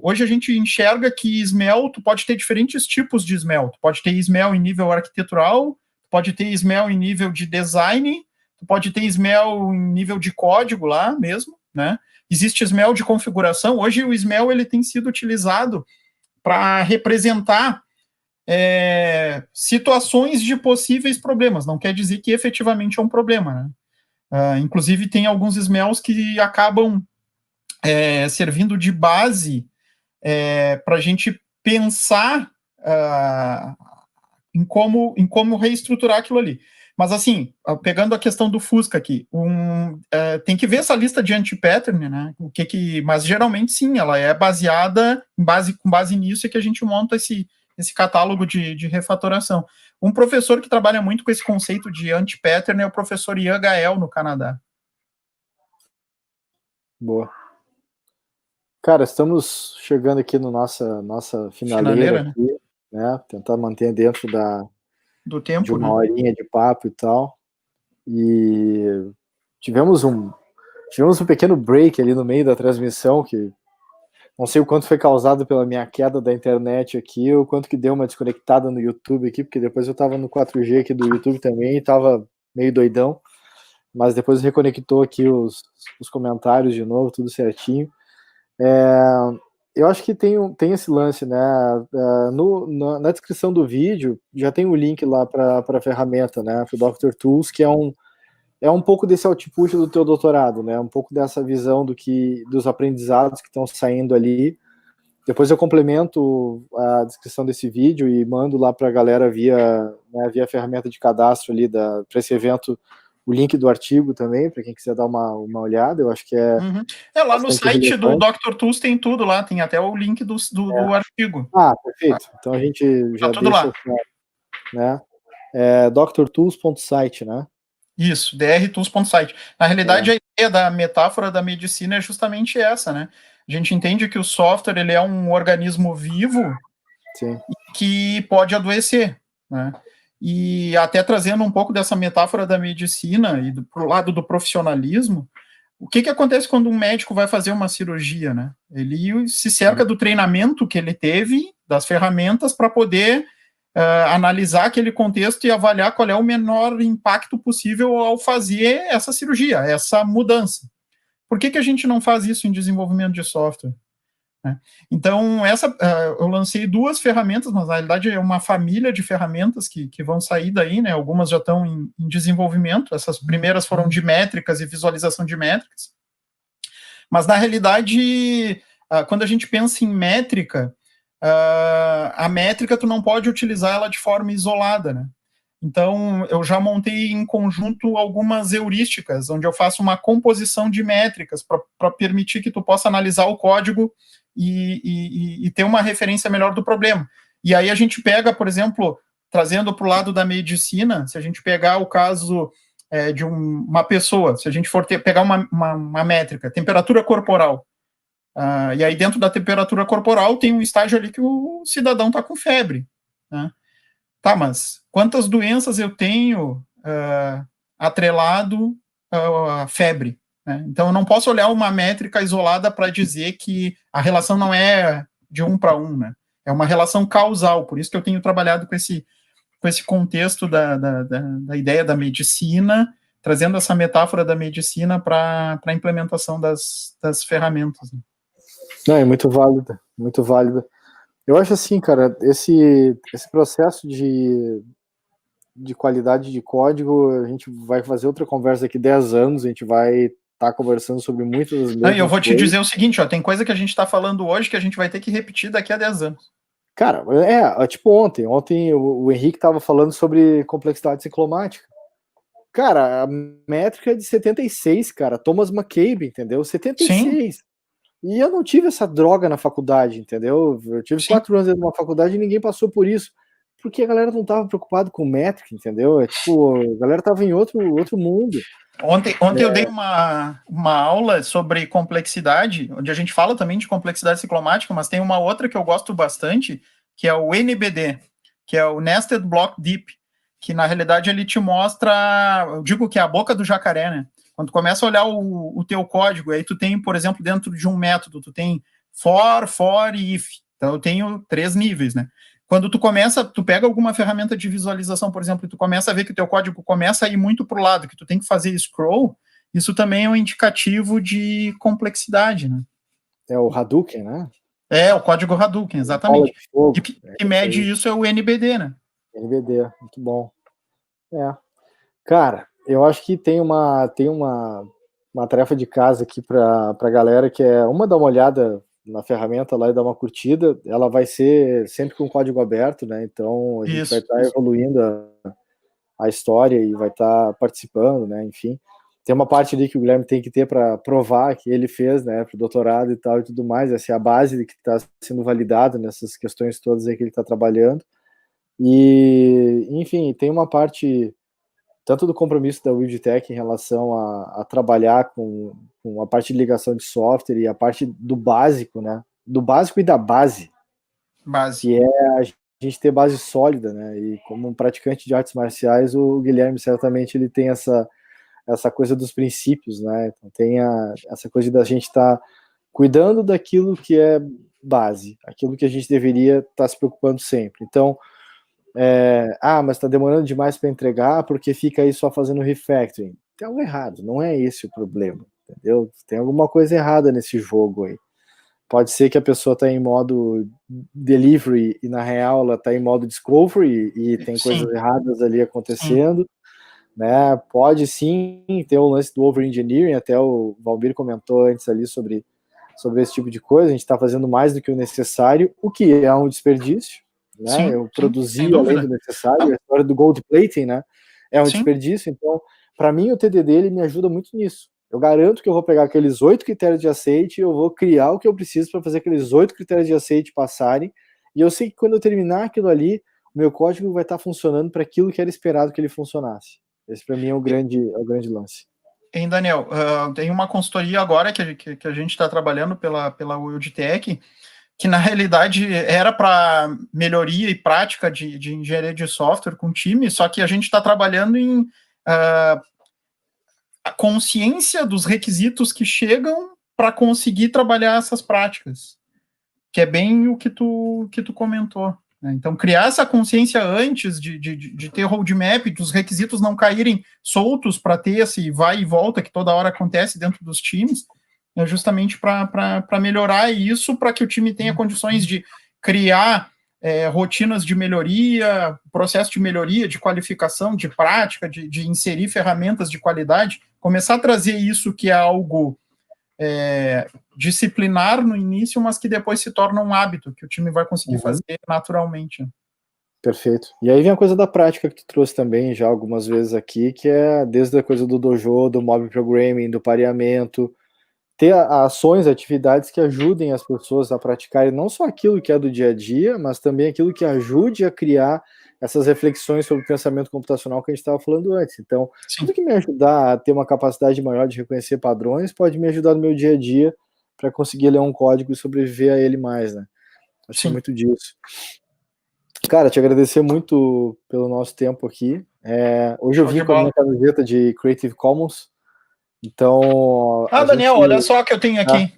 hoje a gente enxerga que SMEL, tu pode ter diferentes tipos de SMEL, tu pode ter SMEL em nível arquitetural, tu pode ter SMEL em nível de design, tu pode ter SMEL em nível de código lá mesmo, né? Existe SMEL de configuração, hoje o SMEL ele tem sido utilizado para representar situações de possíveis problemas, não quer dizer que efetivamente é um problema, né? Inclusive, tem alguns SMELs que acabam servindo de base para a gente pensar em como reestruturar aquilo ali. Mas, assim, pegando a questão do Fusca aqui, tem que ver essa lista de anti-pattern, né? Mas, geralmente, sim, ela é baseada, com base nisso, é que a gente monta esse catálogo de refatoração. Um professor que trabalha muito com esse conceito de anti-pattern é o professor Ian Gael, no Canadá. Boa. Cara, estamos chegando aqui no nossa finaleira aqui, né? Tentar manter dentro do tempo, de uma horinha de papo e tal. E tivemos um pequeno break ali no meio da transmissão, que não sei o quanto foi causado pela minha queda da internet aqui, ou quanto que deu uma desconectada no YouTube aqui, porque depois eu tava no 4G aqui do YouTube também e tava meio doidão. mas depois reconectou aqui os comentários de novo, tudo certinho. Eu acho que tem esse lance, né? Na descrição do vídeo já tem o link lá para a ferramenta, né? Para o Dr. Tools, que é um pouco desse output do teu doutorado, né? Um pouco dessa visão dos aprendizados que estão saindo ali. Depois eu complemento a descrição desse vídeo e mando lá para a galera via a ferramenta de cadastro ali para esse evento, o link do artigo também, para quem quiser dar uma olhada. Eu acho que lá no site do Dr. Tools tem tudo lá, tem até o link do artigo. Perfeito. Então a gente já tudo deixa, lá. né? drtools.site, né? Isso, drtools.site. Na realidade, a ideia da metáfora da medicina é justamente essa, né? A gente entende que o software ele é um organismo vivo que pode adoecer, né? E até trazendo um pouco dessa metáfora da medicina e pro lado do profissionalismo, o que acontece quando um médico vai fazer uma cirurgia, né? Ele se cerca do treinamento que ele teve, das ferramentas, para poder analisar aquele contexto e avaliar qual é o menor impacto possível ao fazer essa cirurgia, essa mudança. Por que a gente não faz isso em desenvolvimento de software? Então, eu lancei 2 ferramentas, mas na realidade é uma família de ferramentas que vão sair daí, né? Algumas já estão em desenvolvimento, essas primeiras foram de métricas e visualização de métricas. Mas, na realidade, quando a gente pensa em métrica, a métrica tu não pode utilizar ela de forma isolada, né? Então, eu já montei em conjunto algumas heurísticas, onde eu faço uma composição de métricas para permitir que tu possa analisar o código e ter uma referência melhor do problema. E aí a gente pega, por exemplo, trazendo para o lado da medicina, se a gente pegar o caso de uma pessoa, se a gente for pegar uma métrica, temperatura corporal, e aí dentro da temperatura corporal tem um estágio ali que o cidadão está com febre, né? Tá, mas quantas doenças eu tenho atrelado à febre? Né? Então, eu não posso olhar uma métrica isolada para dizer que a relação não é de 1 para 1, né? É uma relação causal, por isso que eu tenho trabalhado com esse contexto da ideia da medicina, trazendo essa metáfora da medicina para a implementação das ferramentas. Né? Não, é muito válida, muito válida. Eu acho assim, cara, esse processo de qualidade de código, a gente vai fazer outra conversa daqui 10 anos, a gente vai estar conversando sobre muitas das mesmas eu vou te dizer o seguinte, tem coisa que a gente está falando hoje que a gente vai ter que repetir daqui a 10 anos. Cara, tipo ontem o Henrique estava falando sobre complexidade ciclomática. Cara, a métrica é de 76, cara, Thomas McCabe, entendeu? 76. Sim. E eu não tive essa droga na faculdade, entendeu? Eu tive 4 anos numa faculdade e ninguém passou por isso. Porque a galera não tava preocupada com métrica, entendeu? A galera tava em outro mundo. Ontem eu dei uma aula sobre complexidade, onde a gente fala também de complexidade ciclomática, mas tem uma outra que eu gosto bastante, que é o NBD, que é o Nested Block Deep, que na realidade ele te mostra, eu digo que é a boca do jacaré, né? Quando tu começa a olhar o teu código, aí tu tem, por exemplo, dentro de um método, tu tem for e if. Então eu tenho 3 níveis, né? Quando tu pega alguma ferramenta de visualização, por exemplo, e tu começa a ver que o teu código começa a ir muito para o lado, que tu tem que fazer scroll, isso também é um indicativo de complexidade, né? É o Hadouken, né? É, o código Hadouken, exatamente. E o que mede isso é o NBD, né? NBD, muito bom. Cara, eu acho que tem uma tarefa de casa aqui para a galera, que é dar uma olhada na ferramenta lá e dar uma curtida. Ela vai ser sempre com código aberto, né? Então a gente vai estar evoluindo a história e vai estar participando, né? Enfim, tem uma parte ali que o Guilherme tem que ter para provar que ele fez, né? Para o doutorado e tal e tudo mais. Essa é a base que está sendo validada nessas questões todas aí que ele está trabalhando. E, enfim, tem uma parte tanto do compromisso da WeedTech em relação a trabalhar com a parte de ligação de software e a parte do básico, né? Do básico e da base. Que é a gente ter base sólida, né? E como um praticante de artes marciais, o Guilherme certamente ele tem essa coisa dos princípios, né? Então tem essa coisa da gente estar cuidando daquilo que é base, aquilo que a gente deveria estar se preocupando sempre. Então, mas está demorando demais para entregar porque fica aí só fazendo refactoring. tem algo errado, não é esse o problema, entendeu? Tem alguma coisa errada nesse jogo aí. Pode ser que a pessoa está em modo delivery e na real ela está em modo discovery e tem coisas erradas ali acontecendo, né? Pode sim ter o lance do over-engineering, até o Valmir comentou antes ali sobre esse tipo de coisa. A gente está fazendo mais do que o necessário, o que é um desperdício, né? Eu produzi além do necessário, a história do gold plating, né? É um desperdício, então, para mim, o TDD ele me ajuda muito nisso. Eu garanto que eu vou pegar aqueles 8 critérios de aceite e eu vou criar o que eu preciso para fazer aqueles 8 critérios de aceite passarem, e eu sei que quando eu terminar aquilo ali, o meu código vai estar funcionando para aquilo que era esperado que ele funcionasse. Esse para mim é o grande lance. Hein, Daniel, tem uma consultoria agora que a gente está trabalhando pela WorldTech, que na realidade era para melhoria e prática de engenharia de software com time, só que a gente está trabalhando em a consciência dos requisitos que chegam para conseguir trabalhar essas práticas, que é bem o que tu comentou. Né? Então, criar essa consciência antes de ter roadmap, dos requisitos não caírem soltos para ter esse vai e volta que toda hora acontece dentro dos times, é justamente para melhorar isso, para que o time tenha condições de criar rotinas de melhoria, processo de melhoria, de qualificação, de prática, de inserir ferramentas de qualidade, começar a trazer isso que é algo disciplinar no início, mas que depois se torna um hábito, que o time vai conseguir fazer naturalmente. Perfeito. E aí vem a coisa da prática que tu trouxe também já algumas vezes aqui, que é desde a coisa do dojo, do mob programming, do pareamento, ter ações, atividades que ajudem as pessoas a praticarem não só aquilo que é do dia a dia, mas também aquilo que ajude a criar essas reflexões sobre o pensamento computacional que a gente estava falando antes. Então, tudo que me ajudar a ter uma capacidade maior de reconhecer padrões pode me ajudar no meu dia a dia para conseguir ler um código e sobreviver a ele mais, né? Acho que é muito disso. Cara, te agradecer muito pelo nosso tempo aqui. Hoje eu vim com a minha camiseta de Creative Commons. Então. Daniel, olha só que eu tenho aqui.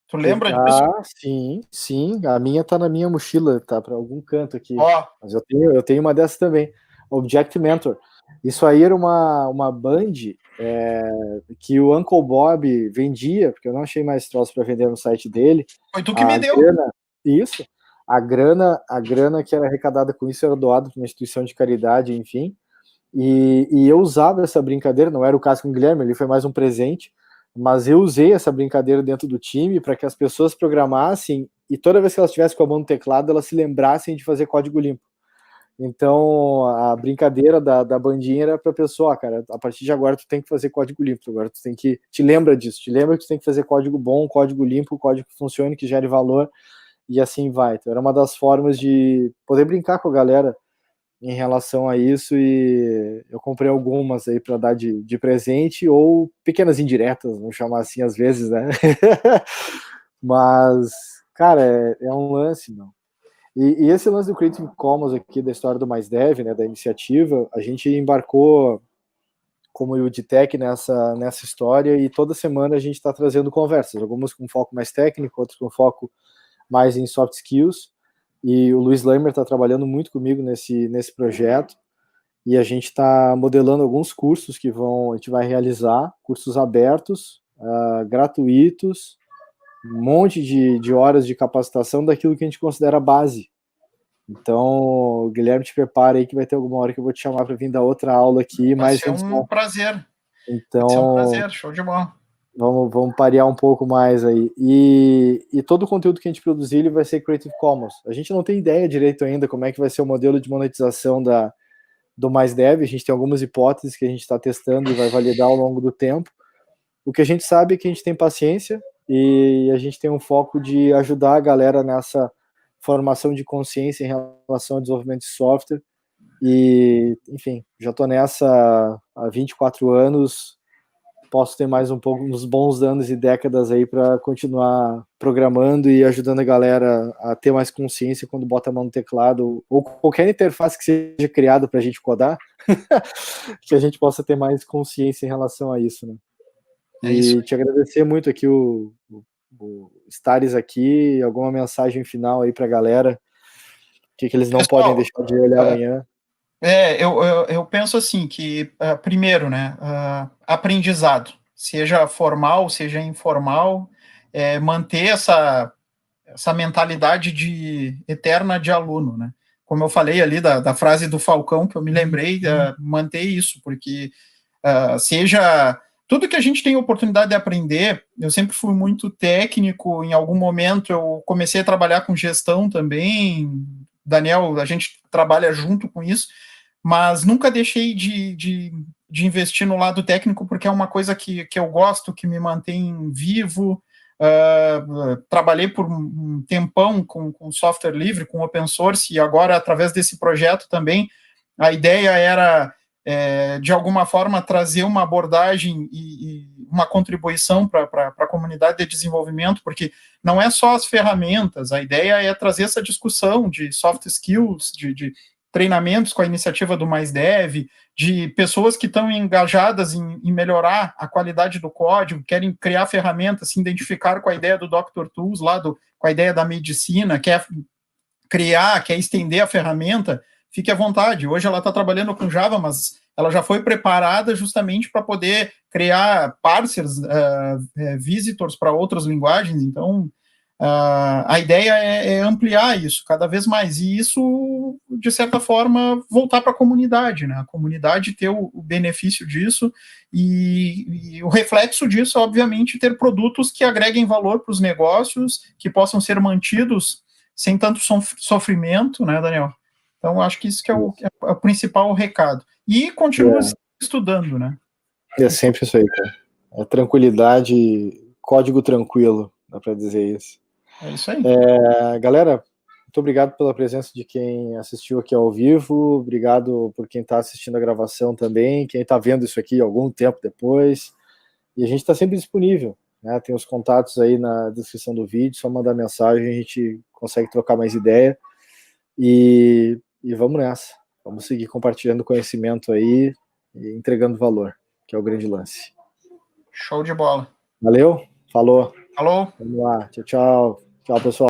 Tu lembra disso? Sim. A minha tá na minha mochila, tá para algum canto aqui. Mas eu tenho uma dessas também. Object Mentor. Isso aí era uma band que o Uncle Bob vendia, porque eu não achei mais troço para vender no site dele. Foi tu que me deu. Isso. A grana que era arrecadada com isso era doada para uma instituição de caridade, enfim. E eu usava essa brincadeira, não era o caso com o Guilherme, ele foi mais um presente, mas eu usei essa brincadeira dentro do time para que as pessoas programassem e toda vez que elas estivessem com a mão no teclado, elas se lembrassem de fazer código limpo. Então, a brincadeira da bandinha era para a pessoa, cara, a partir de agora tu tem que fazer código limpo, agora tu tem que, te lembra disso, te lembra que tu tem que fazer código bom, código limpo, código que funcione, que gere valor, e assim vai. Então, era uma das formas de poder brincar com a galera em relação a isso, e eu comprei algumas aí para dar de presente, ou pequenas indiretas, vamos chamar assim às vezes, né? Mas, cara, é um lance, não. E esse lance do Creative Commons aqui, da história do Mais Dev, né, da iniciativa, a gente embarcou como UDTech nessa história, e toda semana a gente está trazendo conversas, algumas com foco mais técnico, outras com foco mais em soft skills, e o Luiz Lamer está trabalhando muito comigo nesse projeto, e a gente está modelando alguns cursos que a gente vai realizar, cursos abertos, gratuitos, um monte de horas de capacitação daquilo que a gente considera base. Então, Guilherme, te prepara aí que vai ter alguma hora que eu vou te chamar para vir dar outra aula aqui. Vai ser um prazer. Então, vai ser um prazer, show de bola. Vamos parear um pouco mais aí. E todo o conteúdo que a gente produzir, ele vai ser Creative Commons. A gente não tem ideia direito ainda como é que vai ser o modelo de monetização do Mais Dev. A gente tem algumas hipóteses que a gente está testando e vai validar ao longo do tempo. O que a gente sabe é que a gente tem paciência e a gente tem um foco de ajudar a galera nessa formação de consciência em relação ao desenvolvimento de software. E, enfim, já estou nessa há 24 anos, posso ter mais um pouco, uns bons anos e décadas aí para continuar programando e ajudando a galera a ter mais consciência quando bota a mão no teclado, ou qualquer interface que seja criada para a gente codar, que a gente possa ter mais consciência em relação a isso, né? E te agradecer muito aqui o estares aqui, alguma mensagem final aí para a galera, que eles não podem deixar de olhar amanhã. Eu penso assim, que primeiro, né, aprendizado, seja formal, seja informal, manter essa mentalidade eterna de aluno, né? Como eu falei ali da frase do Falcão, que eu me lembrei, manter isso, porque seja tudo que a gente tem oportunidade de aprender, eu sempre fui muito técnico, em algum momento eu comecei a trabalhar com gestão também, Daniel, a gente trabalha junto com isso, mas nunca deixei de investir no lado técnico, porque é uma coisa que eu gosto, que me mantém vivo. Trabalhei por um tempão com software livre, com open source, e agora, através desse projeto também, a ideia era, de alguma forma, trazer uma abordagem e uma contribuição para a comunidade de desenvolvimento, porque não é só as ferramentas, a ideia é trazer essa discussão de soft skills, de treinamentos com a iniciativa do Mais Dev, de pessoas que estão engajadas em melhorar a qualidade do código, querem criar ferramentas, se identificar com a ideia do Dr. Tools, com a ideia da medicina, quer criar, quer estender a ferramenta, fique à vontade. Hoje ela está trabalhando com Java, mas ela já foi preparada justamente para poder criar parsers, visitors para outras linguagens, então a ideia é ampliar isso cada vez mais, e isso, de certa forma, voltar para a comunidade, né? A comunidade ter o benefício disso, e o reflexo disso, obviamente, ter produtos que agreguem valor para os negócios, que possam ser mantidos sem tanto sofrimento, né, Daniel? Então, acho que isso que é o principal recado. E continua estudando, né? É sempre isso aí, cara. É tranquilidade, código tranquilo, dá para dizer isso. É isso aí. Galera, muito obrigado pela presença de quem assistiu aqui ao vivo, obrigado por quem está assistindo a gravação também, quem está vendo isso aqui algum tempo depois, e a gente está sempre disponível, né? Tem os contatos aí na descrição do vídeo, só mandar mensagem, a gente consegue trocar mais ideia, e vamos nessa, vamos seguir compartilhando conhecimento aí, e entregando valor, que é o grande lance. Show de bola. Valeu, falou. Falou. Vamos lá, tchau, tchau. Tchau, pessoal.